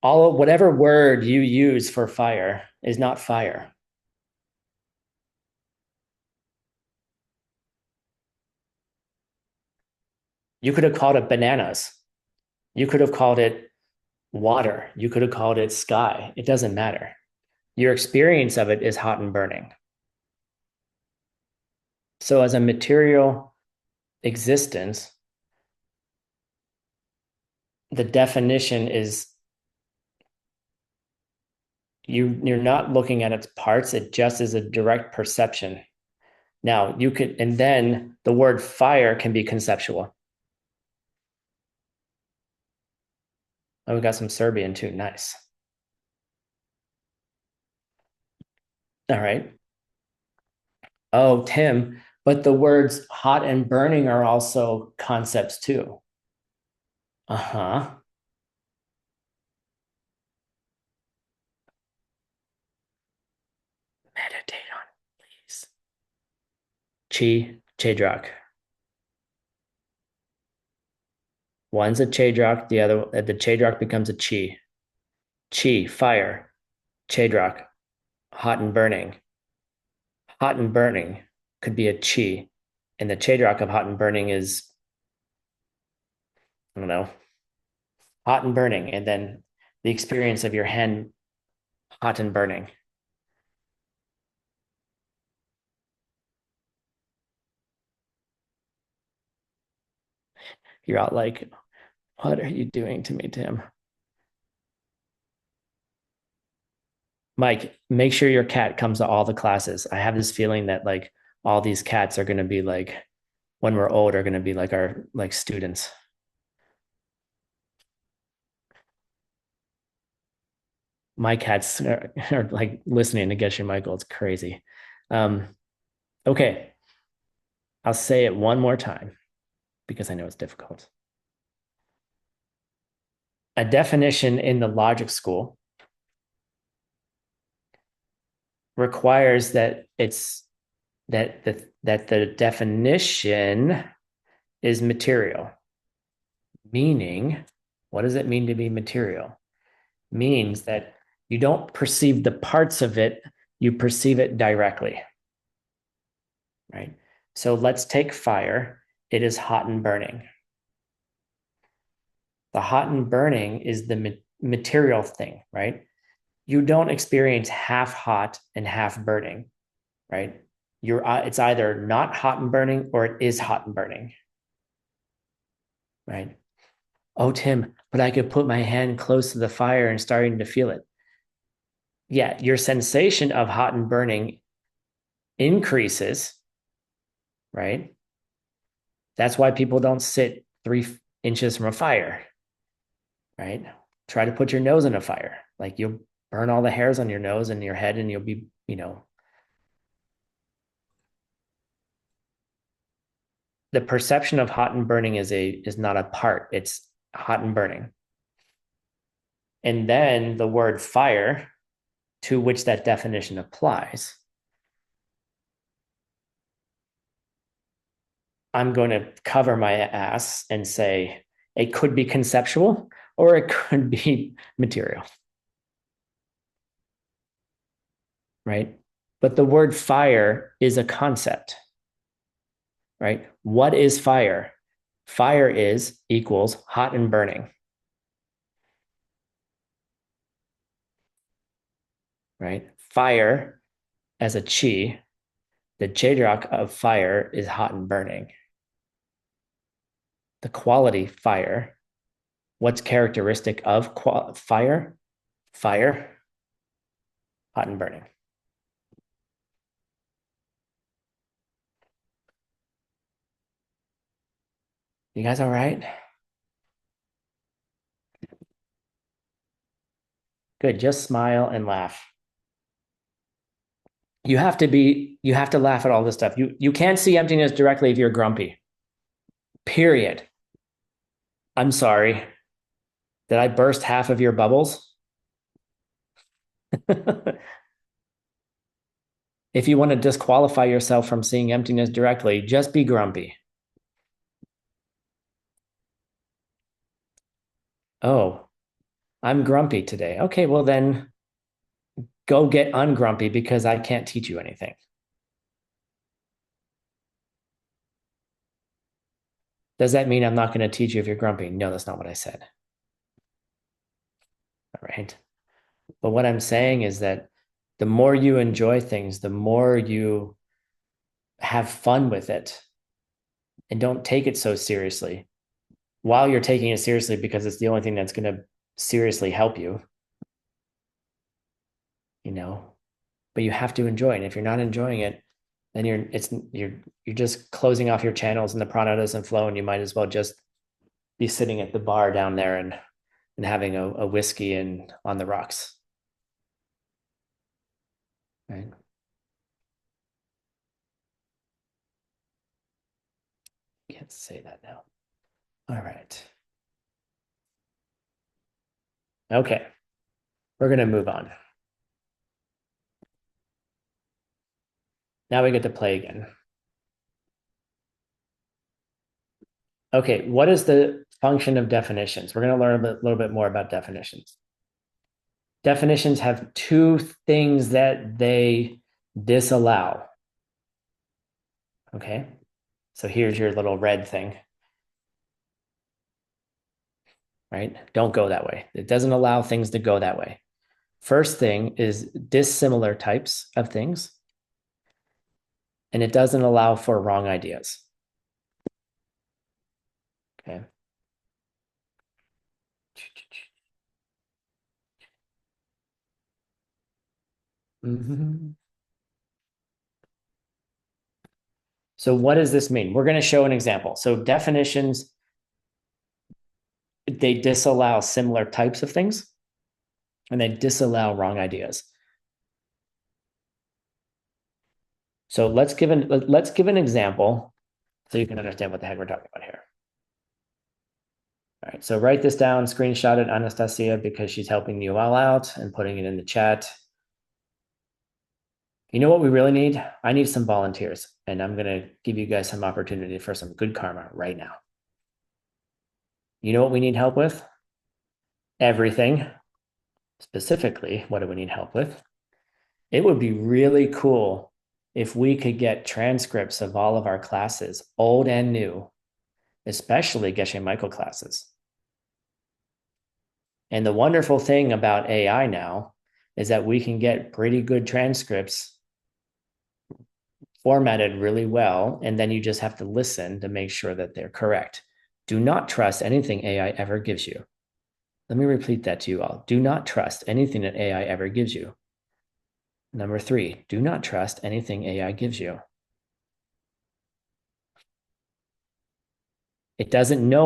Whatever word you use for fire is not fire. You could have called it bananas. You could have called it water. You could have called it sky. It doesn't matter. Your experience of it is hot and burning. So as a material existence, the definition is You're not looking at its parts. It just is a direct perception. Now you could, and then the word fire can be conceptual. Oh, we got some Serbian too. Nice. All right. Oh, Tim, but the words hot and burning are also concepts too. Uh-huh. Meditate on, please. Chi, Chedrak. One's a Chedrak, the Chedrak becomes a Chi. Chi, fire. Chedrak, hot and burning. Hot and burning could be a Chi. And the Chedrak of hot and burning is, I don't know, hot and burning. And then the experience of your hand hot and burning. You're out like, what are you doing to me, Tim? Mike, make sure your cat comes to all the classes. I have this feeling that like all these cats are going to be like, when we're old, are going to be like our like students. My cats are like listening to Geshe Michael. It's crazy. Um, okay, I'll say it one more time because I know it's difficult. A definition in the logic school requires that the definition is material. Meaning, what does it mean to be material? Means that you don't perceive the parts of it, you perceive it directly. Right? So let's take fire. It is hot and burning. The hot and burning is the material thing, right? You don't experience half hot and half burning, right? It's either not hot and burning or it is hot and burning, right? Oh, Tim, but I could put my hand close to the fire and starting to feel it. Yeah, your sensation of hot and burning increases, right? That's why people don't sit 3 inches from a fire, right? Try to put your nose in a fire. Like you'll burn all the hairs on your nose and your head, and you'll be, the perception of hot and burning is not a part. It's hot and burning. And then the word fire, to which that definition applies, I'm going to cover my ass and say it could be conceptual or it could be material, right? But the word fire is a concept, right? What is fire? Fire is equals hot and burning, right? Fire as a chi, the Chedrak of fire is hot and burning. The quality fire, what's characteristic of fire? Fire, hot and burning. You guys all right? Good. Just smile and laugh. You have to laugh at all this stuff. You can't see emptiness directly if you're grumpy. Period. I'm sorry. Did I burst half of your bubbles? If you want to disqualify yourself from seeing emptiness directly, just be grumpy. Oh, I'm grumpy today. Okay, well then go get ungrumpy because I can't teach you anything. Does that mean I'm not going to teach you if you're grumpy? No, that's not what I said. All right. But what I'm saying is that the more you enjoy things, the more you have fun with it and don't take it so seriously. While you're taking it seriously because it's the only thing that's going to seriously help you, you know, but you have to enjoy it. And if you're not enjoying it, then you're just closing off your channels and the prana doesn't flow, and you might as well just be sitting at the bar down there and having a whiskey and on the rocks. Right. Can't say that now. All right. Okay. We're going to move on. Now we get to play again. Okay. What is the function of definitions? We're going to learn a little bit more about definitions. Definitions have two things that they disallow. Okay. So here's your little red thing. Right? Don't go that way. It doesn't allow things to go that way. First thing is dissimilar types of things, and it doesn't allow for wrong ideas. Okay. Mm-hmm. So what does this mean? We're going to show an example. So definitions, they disallow similar types of things, and they disallow wrong ideas. So let's give an example so you can understand what the heck we're talking about here. All right, so write this down, screenshot it, Anastasia, because she's helping you all out and putting it in the chat. You know what we really need? I need some volunteers, and I'm going to give you guys some opportunity for some good karma right now. You know what we need help with? Everything. Specifically, what do we need help with? It would be really cool if we could get transcripts of all of our classes, old and new, especially Geshe Michael classes. And the wonderful thing about AI now is that we can get pretty good transcripts formatted really well, and then you just have to listen to make sure that they're correct. Do not trust anything AI ever gives you. Let me repeat that to you all. Do not trust anything that AI ever gives you. Number 3, do not trust anything AI gives you. It doesn't know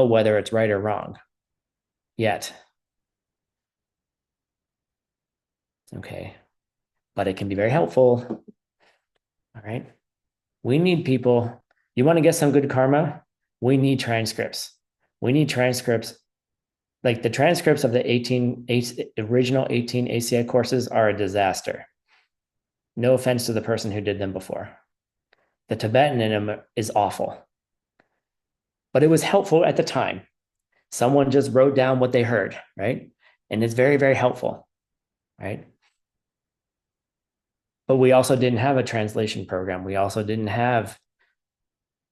whether it's right or wrong yet. Okay. But it can be very helpful. All right. We need people. You want to get some good karma? We need transcripts. We need transcripts. Like the transcripts of the original 18 ACI courses are a disaster. No offense to the person who did them before. The Tibetan in them is awful. But it was helpful at the time. Someone just wrote down what they heard, right? And it's very, very helpful, right? But we also didn't have a translation program. We also didn't have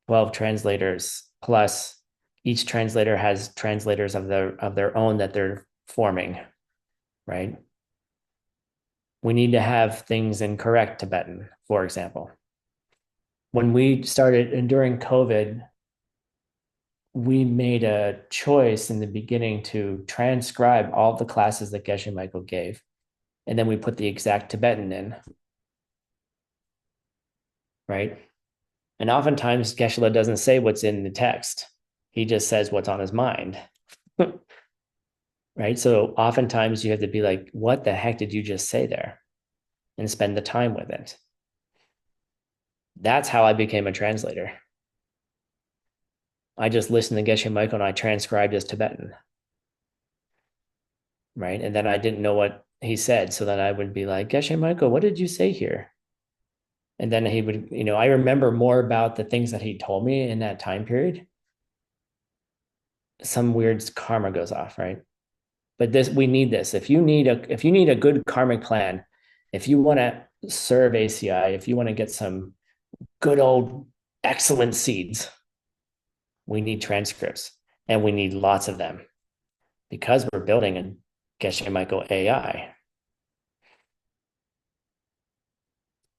12 translators, plus each translator has translators of their own that they're forming, right? We need to have things in correct Tibetan, for example. When we started and during COVID, we made a choice in the beginning to transcribe all the classes that Geshe Michael gave. And then we put the exact Tibetan in, right? And oftentimes Geshe doesn't say what's in the text. He just says what's on his mind. Right? So oftentimes you have to be like, what the heck did you just say there? And spend the time with it. That's how I became a translator. I just listened to Geshe Michael and I transcribed his Tibetan. Right? And then I didn't know what he said. So then I would be like, Geshe Michael, what did you say here? And then he would, I remember more about the things that he told me in that time period. Some weird karma goes off, right? But we need this. If you need a good karmic plan, if you want to serve ACI, if you want to get some good old excellent seeds, we need transcripts, and we need lots of them because we're building a Geshe Michael AI.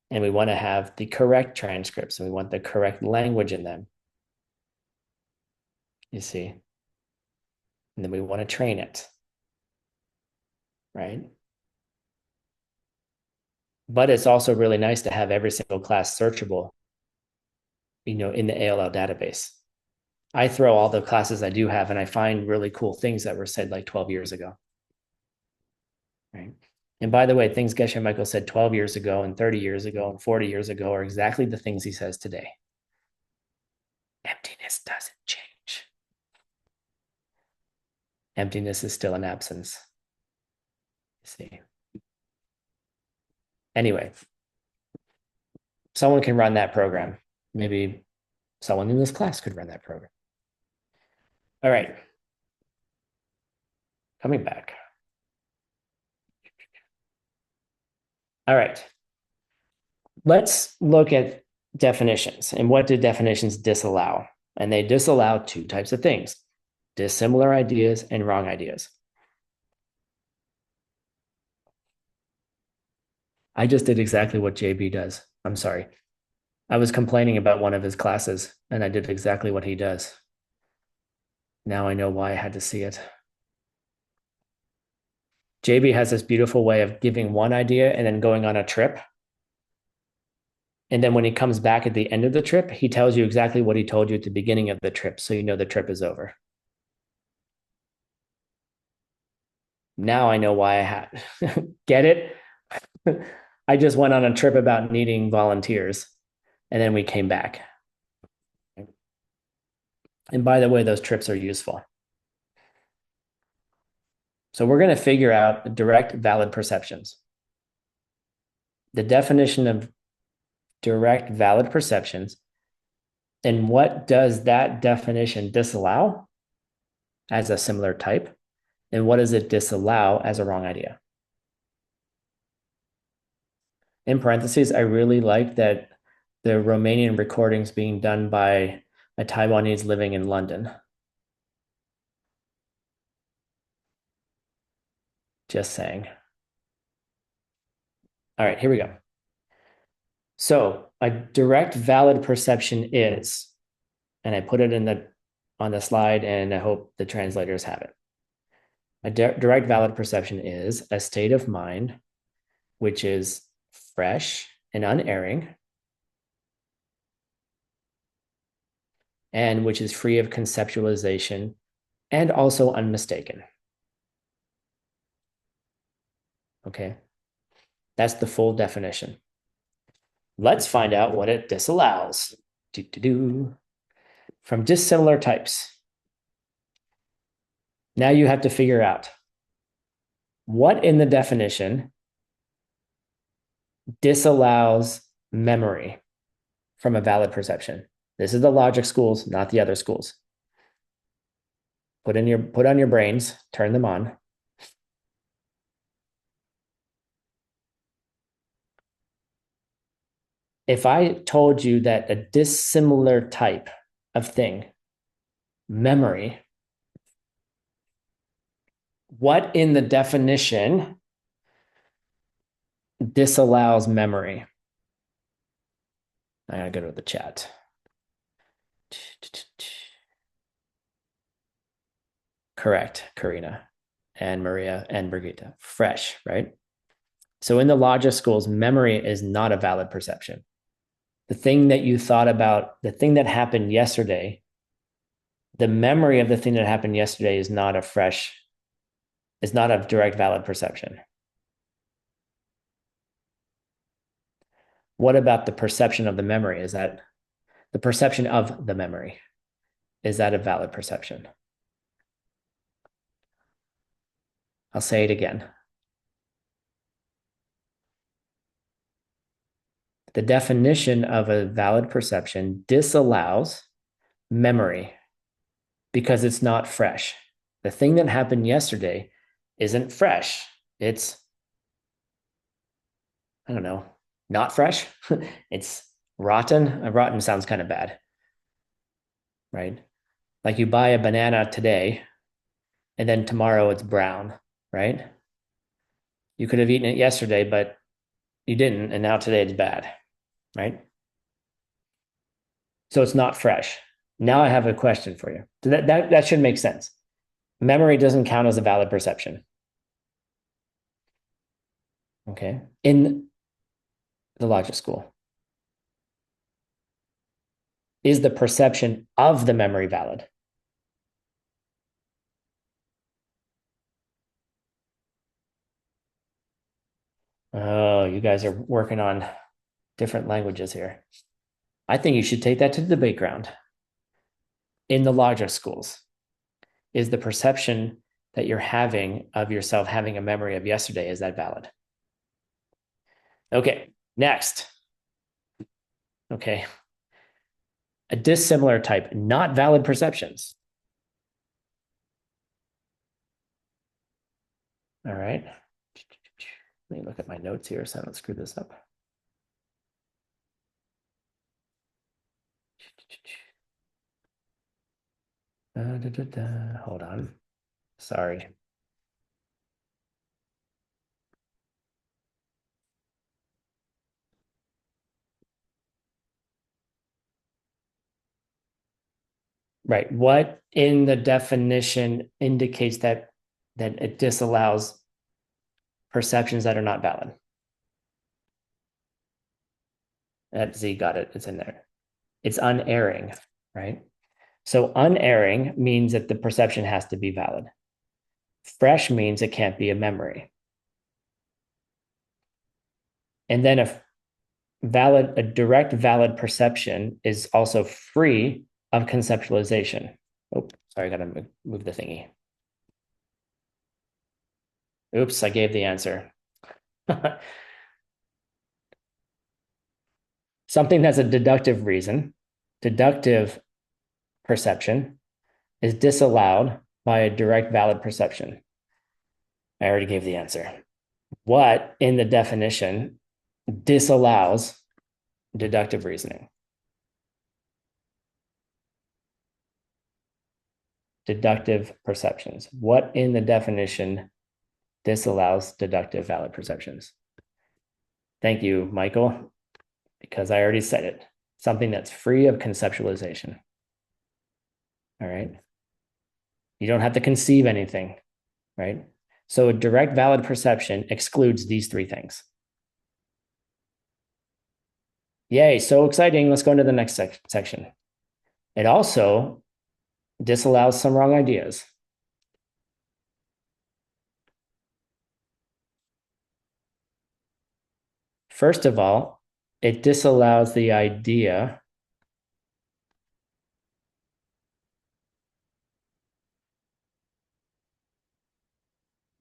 And we want to have the correct transcripts, and we want the correct language in them. You see? And then we want to train it. Right? But it's also really nice to have every single class searchable, in the ALL database. I throw all the classes I do have and I find really cool things that were said like 12 years ago. Right. And by the way, things Geshe Michael said 12 years ago and 30 years ago and 40 years ago are exactly the things he says today. Emptiness doesn't change. Emptiness is still an absence. See. Anyway, someone can run that program. Maybe someone in this class could run that program. All right. Coming back. All right. Let's look at definitions. And what do definitions disallow? And they disallow two types of things: dissimilar ideas and wrong ideas. I just did exactly what JB does. I'm sorry. I was complaining about one of his classes, and I did exactly what he does. Now I know why I had to see it. JB has this beautiful way of giving one idea and then going on a trip. And then when he comes back at the end of the trip, he tells you exactly what he told you at the beginning of the trip, so you know the trip is over. Now I know why I had. Get it? I just went on a trip about needing volunteers, and then we came back. And by the way, those trips are useful. So we're going to figure out direct valid perceptions. The definition of direct valid perceptions, and what does that definition disallow as a similar type, and what does it disallow as a wrong idea? In parentheses, I really like that the Romanian recordings being done by a Taiwanese living in London. Just saying. All right, here we go. So a direct valid perception is, and I put it on the slide, and I hope the translators have it. A direct valid perception is a state of mind which is fresh and unerring, and which is free of conceptualization and also unmistaken. Okay, that's the full definition. Let's find out what it disallows. From dissimilar types. Now you have to figure out what in the definition disallows memory from a valid perception. This is the logic schools, not the other schools. Put on your brains, turn them on. If I told you that a dissimilar type of thing, memory, what in the definition disallows memory? I gotta go to the chat. Correct, Karina and Maria and Brigitte. Fresh, right? So in the logic schools, memory is not a valid perception. The thing that you thought about, the thing that happened yesterday, the memory of the thing that happened yesterday is not a direct valid perception. What about the perception of the memory? Is that the perception of the memory? Is that a valid perception? I'll say it again. The definition of a valid perception disallows memory because it's not fresh. The thing that happened yesterday isn't fresh. It's, I don't know, not fresh. It's rotten. Rotten sounds kind of bad, right? Like you buy a banana today and then tomorrow it's brown, right? You could have eaten it yesterday, but you didn't, and now today it's bad, right? So it's not fresh. Now I have a question for you. That should make sense. Memory doesn't count as a valid perception. Okay. The logic school. Is the perception of the memory valid? Oh, you guys are working on different languages here. I think you should take that to the debate ground. In the logic schools, is the perception that you're having of yourself having a memory of yesterday, is that valid? Okay, next. Okay. A dissimilar type, not valid perceptions. All right. Let me look at my notes here so I don't screw this up. Hold on. Sorry. Right. What in the definition indicates that it disallows perceptions that are not valid? That Z got it. It's in there. It's unerring, right? So unerring means that the perception has to be valid. Fresh means it can't be a memory. And then a direct valid perception is also free of conceptualization. Oh, sorry, I gotta move the thingy. Oops, I gave the answer. Something that's a deductive reason, deductive perception, is disallowed by a direct valid perception. I already gave the answer. What in the definition disallows deductive reasoning? Deductive perceptions. What in the definition disallows deductive valid perceptions? Thank you, Michael, because I already said it. Something that's free of conceptualization. All right. You don't have to conceive anything, right? So a direct valid perception excludes these three things. Yay, so exciting. Let's go into the next section. It also disallows some wrong ideas. First of all, it disallows the idea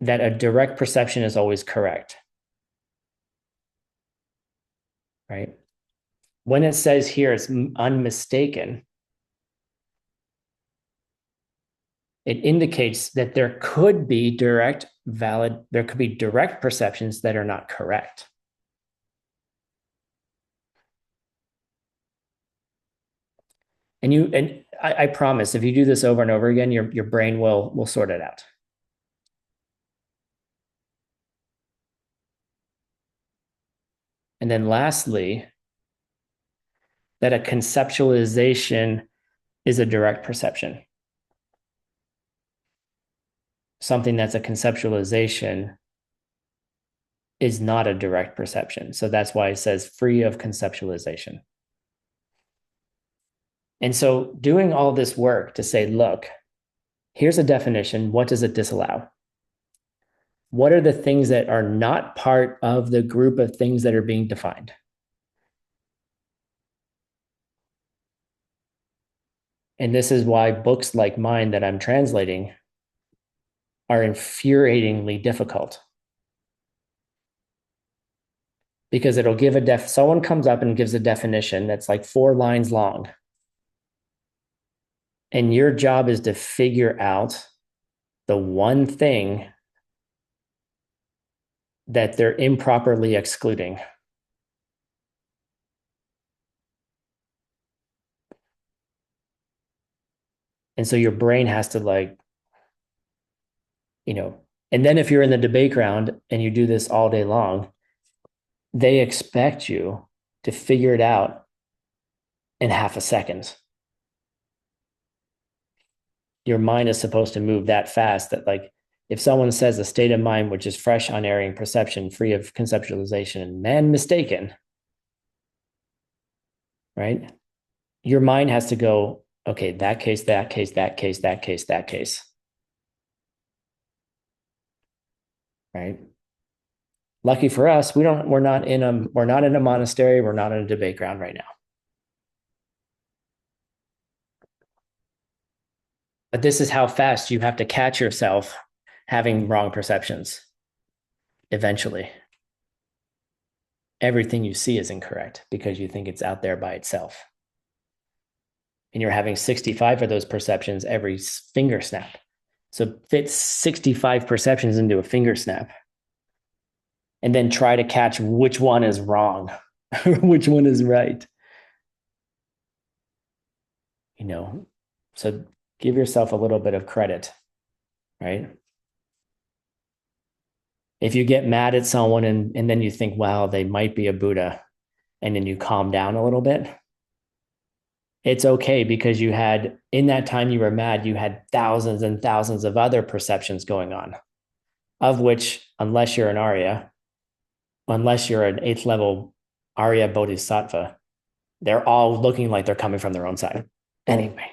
that a direct perception is always correct, right? When it says here it's unmistaken, it indicates that there could be direct perceptions that are not correct. And I promise, if you do this over and over again, your brain will sort it out. And then lastly, that a conceptualization is a direct perception. Something that's a conceptualization is not a direct perception. So that's why it says free of conceptualization. And so doing all this work to say, look, here's a definition. What does it disallow? What are the things that are not part of the group of things that are being defined? And this is why books like mine that I'm translating are infuriatingly difficult. Because it'll give someone comes up and gives a definition that's like 4 lines long. And your job is to figure out the one thing that they're improperly excluding. And so your brain has to and then if you're in the debate ground and you do this all day long, they expect you to figure it out in half a second. Your mind is supposed to move that fast that if someone says a state of mind which is fresh, unerring perception, free of conceptualization, and mistaken, right? Your mind has to go, okay, that case, that case, that case, that case, that case, right? Lucky for us, we're not in a monastery, we're not in a debate ground right now. But this is how fast you have to catch yourself having wrong perceptions eventually. Everything you see is incorrect because you think it's out there by itself. And you're having 65 of those perceptions every finger snap. So fit 65 perceptions into a finger snap and then try to catch which one is wrong, which one is right. You know, so give yourself a little bit of credit, right? If you get mad at someone and then you think, wow, they might be a Buddha, and then you calm down a little bit, it's okay because you had, in that time you were mad, you had thousands and thousands of other perceptions going on, of which, unless you're an Arya, unless you're an eighth level Arya Bodhisattva, they're all looking like they're coming from their own side. Anyway,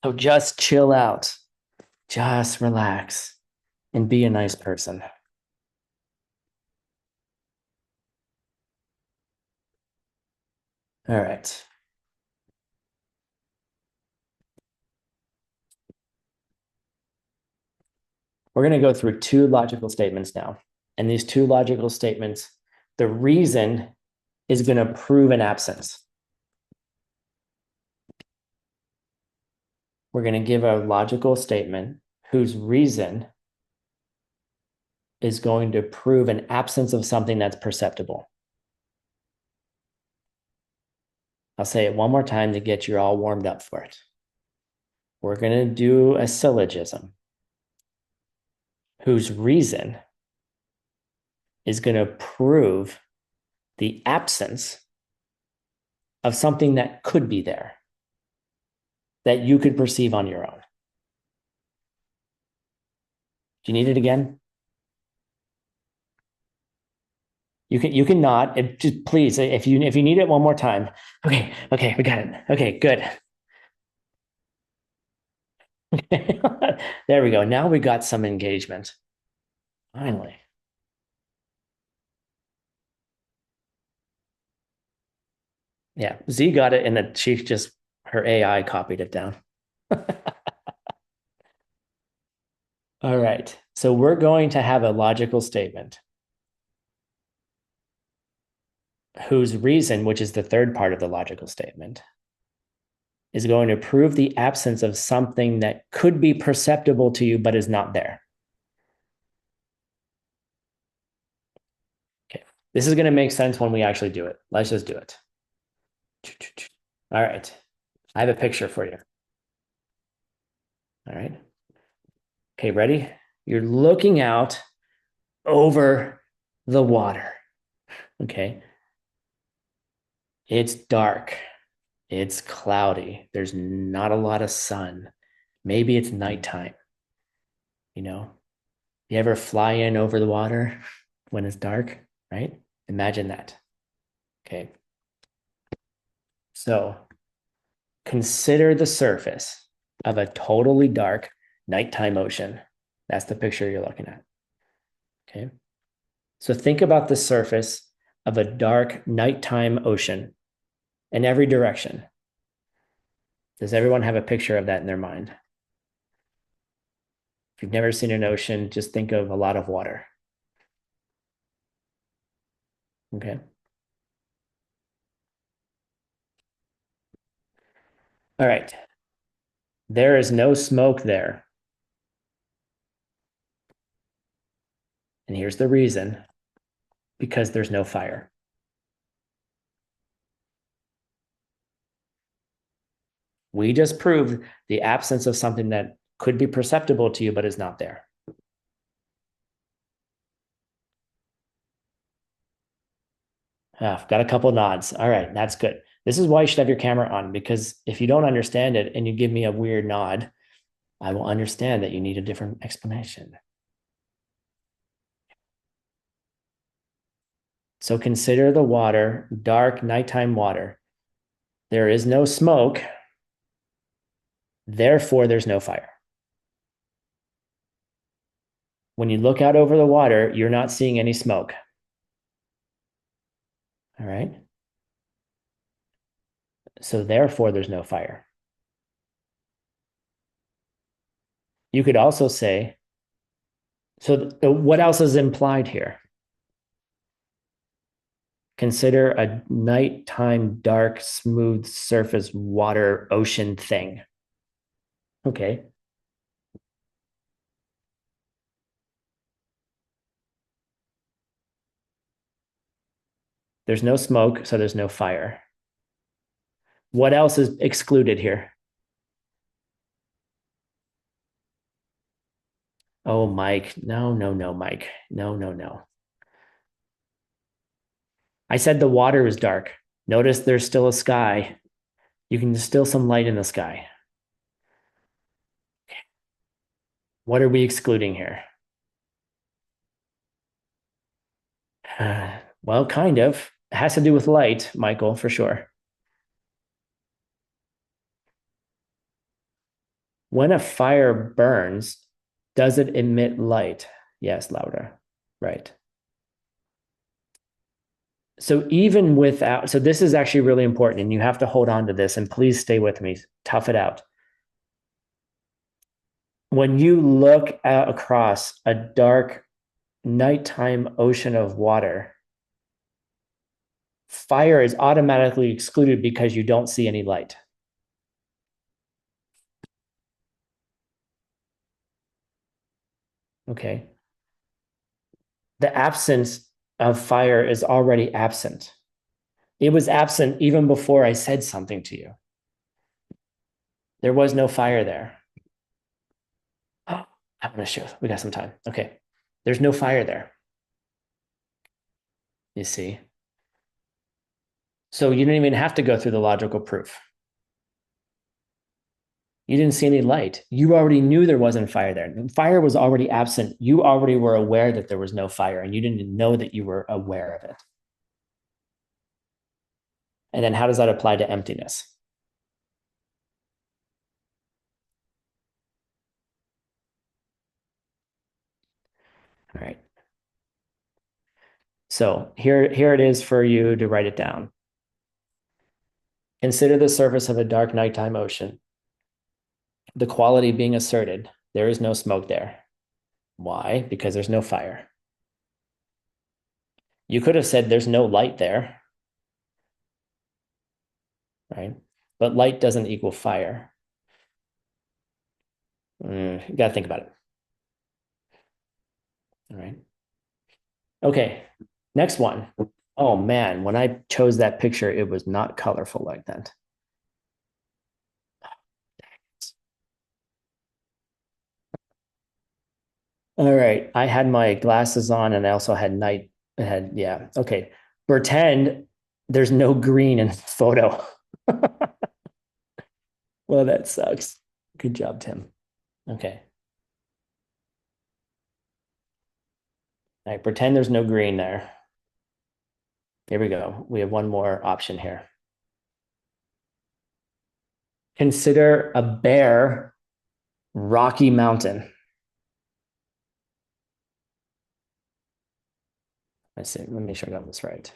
so just chill out, just relax, and be a nice person. All right. We're going to go through two logical statements now. And these two logical statements, the reason is going to prove an absence. We're going to give a logical statement whose reason is going to prove an absence of something that's perceptible. I'll say it one more time to get you all warmed up for it. We're going to do a syllogism whose reason is going to prove the absence of something that could be there that you could perceive on your own. Do you need it again? You can nod. Just please, if you need it one more time. Okay, we got it. Okay, good. There we go. Now we got some engagement. Finally. Yeah, Z got it, and then she just her AI copied it down. All right. So we're going to have a logical statement whose reason, which is the third part of the logical statement, is going to prove the absence of something that could be perceptible to you but is not there. Okay. This is going to make sense when we actually do it. Let's just do it. All right. I have a picture for you. All right. Okay, ready? You're looking out over the water. Okay. It's dark. It's cloudy. There's not a lot of sun. Maybe it's nighttime. You know, you ever fly in over the water when it's dark, right? Imagine that. Okay. So consider the surface of a totally dark nighttime ocean. That's the picture you're looking at. Okay. So think about the surface of a dark nighttime ocean in every direction. Does everyone have a picture of that in their mind? If you've never seen an ocean, just think of a lot of water. Okay. All right. There is no smoke there. And here's the reason, because there's no fire. We just proved the absence of something that could be perceptible to you, but is not there. I've got a couple nods. All right, that's good. This is why you should have your camera on, because if you don't understand it and you give me a weird nod, I will understand that you need a different explanation. So consider the water, dark nighttime water. There is no smoke, therefore there's no fire. When you look out over the water, you're not seeing any smoke. All right. So therefore there's no fire. You could also say, so what else is implied here? Consider a nighttime, dark, smooth surface water ocean thing. Okay. There's no smoke, so there's no fire. What else is excluded here? Oh, Mike. No, no, no, Mike. No, no, no. I said the water is dark. Notice there's still a sky. You can still some light in the sky. What are we excluding here? Well, kind of. It has to do with light, Michael, for sure. When a fire burns, does it emit light? Yes, Laura. Right. So even without, so this is actually really important, and you have to hold on to this, and please stay with me. Tough it out. When you look out across a dark nighttime ocean of water, fire is automatically excluded because you don't see any light. Okay. The absence of fire is already absent. It was absent even before I said something to you. There was no fire there. Oh, I'm going to show. We got some time. Okay. There's no fire there. You see? So you didn't even have to go through the logical proof. You didn't see any light. You already knew there wasn't fire there. Fire was already absent. You already were aware that there was no fire, and you didn't know that you were aware of it. And then how does that apply to emptiness? All right. So here it is for you to write it down. Consider the surface of a dark nighttime ocean. The quality being asserted, there is no smoke there. Why? Because there's no fire. You could have said there's no light there, right? But light doesn't equal fire. You got to think about it. All right. Okay. Next one. Oh man, when I chose that picture, it was not colorful like that. All right. I had my glasses on and I also had night. I had, yeah. Okay. Pretend there's no green in the photo. Well, that sucks. Good job, Tim. Okay. All right. Pretend there's no green there. Here we go. We have one more option here. Consider a bare, rocky mountain. Let's see. Let me make sure I got this right.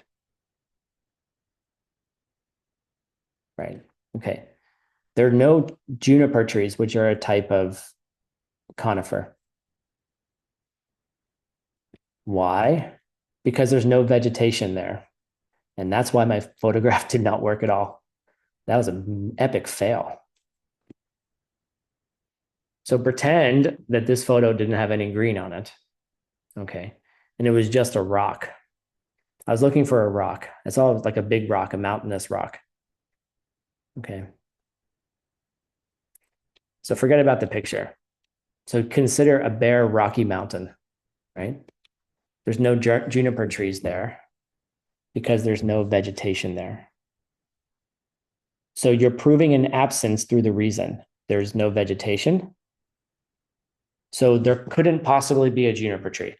Right. Okay. There are no juniper trees, which are a type of conifer. Why? Because there's no vegetation there. And that's why my photograph did not work at all. That was an epic fail. So pretend that this photo didn't have any green on it. Okay. And it was just a rock. I was looking for a rock. It's all like a big rock, a mountainous rock. Okay. So forget about the picture. So consider a bare rocky mountain, right? There's no juniper trees there because there's no vegetation there. So you're proving an absence through the reason. There's no vegetation. So there couldn't possibly be a juniper tree.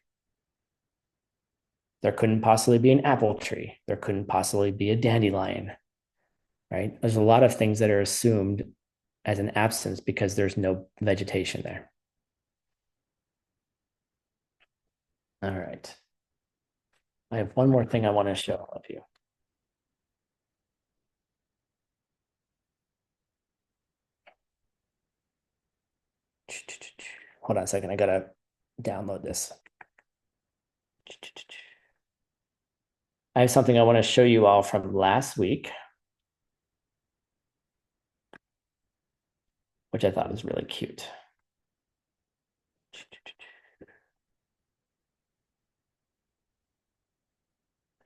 There couldn't possibly be an apple tree. There couldn't possibly be a dandelion, right? There's a lot of things that are assumed as an absence because there's no vegetation there. All right. I have one more thing I want to show all of you. Hold on a second. I got to download this. I have something I want to show you all from last week, which I thought was really cute.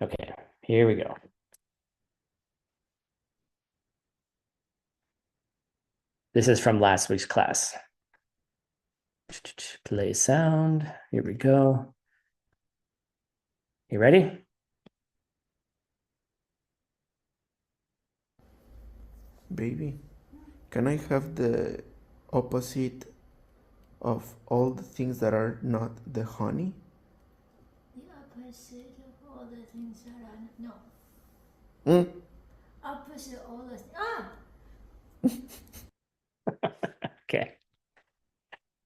Okay, here we go. This is from last week's class. Play sound. Here we go. You ready? Baby, can I have the opposite of all the things that are not the honey? The opposite of all the things that are no. Opposite of all the Okay.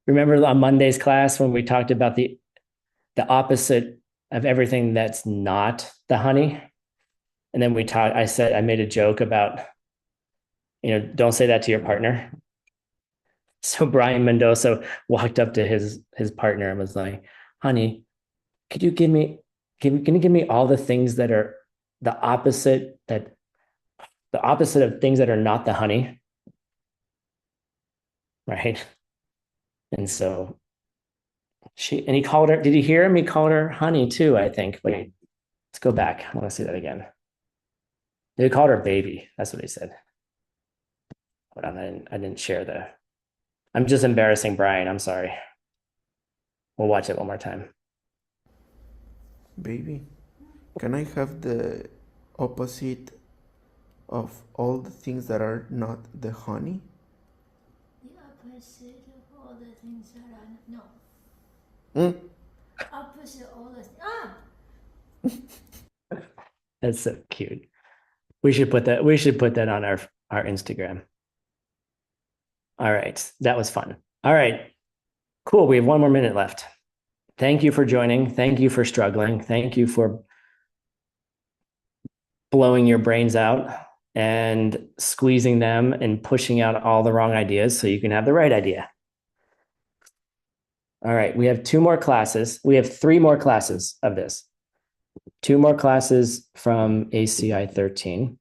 Remember on Monday's class when we talked about the opposite of everything that's not the honey? And then I made a joke about, don't say that to your partner. So Brian Mendoza walked up to his partner and was like, honey, can you give me all the things that are the opposite of things that are not the honey? Right. And so he called her, did you hear him? He called her honey too, I think. Wait, let's go back. I want to see that again. He called her baby. That's what he said. Hold on, I didn't share I'm just embarrassing Brian. I'm sorry. We'll watch it one more time. Baby, can I have the opposite of all the things that are not the honey? The opposite of all the things that are no. Opposite of all the That's so cute. We should put that on our Instagram. All right. That was fun. All right. Cool. We have 1 more minute left. Thank you for joining. Thank you for struggling. Thank you for blowing your brains out and squeezing them and pushing out all the wrong ideas so you can have the right idea. All right. We have 2 more classes. We have 3 more classes of this. 2 more classes from ACI 13.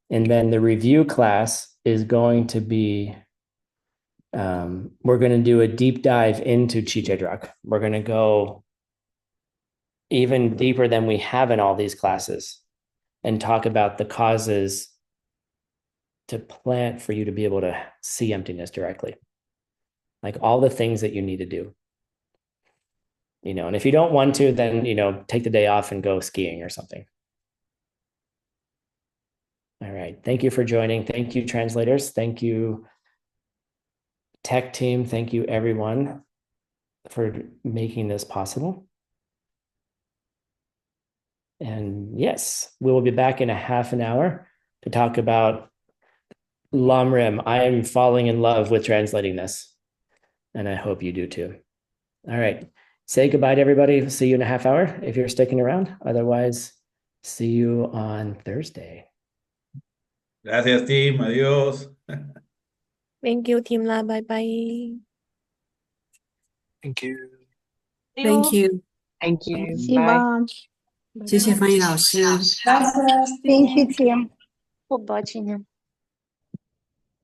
And then the review class is going to be, we're going to do a deep dive into Chichedrak. We're going to go even deeper than we have in all these classes and talk about the causes to plant for you to be able to see emptiness directly. Like all the things that you need to do. And if you don't want to, then, take the day off and go skiing or something. All right. Thank you for joining. Thank you, translators. Thank you, tech team. Thank you, everyone, for making this possible. And yes, we will be back in a half an hour to talk about Lamrim. I am falling in love with translating this, and I hope you do too. All right. Say goodbye to everybody. See you in a half hour if you're sticking around. Otherwise, see you on Thursday. Gracias, Tim. Adiós. Thank you, Tim La. Bye bye. Thank you. Thank you. Thank you. 希 Bye. 望谢谢翻译老师。Thank you, Tim.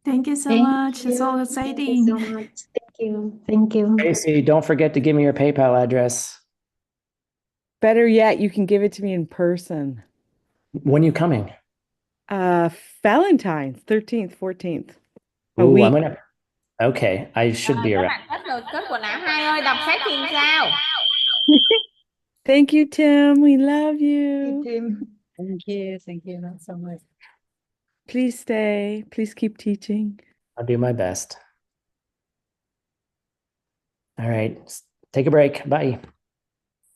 Thank you so Thank much. It's so exciting. so much. Thank you. Thank you. Tracy, don't forget to give me your PayPal address. Better yet, you can give it to me in person. When are you coming? Valentine's, 13th, 14th. A Ooh, week. I'm gonna. Okay, I should be around. Kết quần áo 2 ơi, đọc sách thì sao? Thank you, Tim. We love you. Tim. Thank you. Thank you so much. Please stay. Please keep teaching. I'll do my best. All right, take a break. Bye.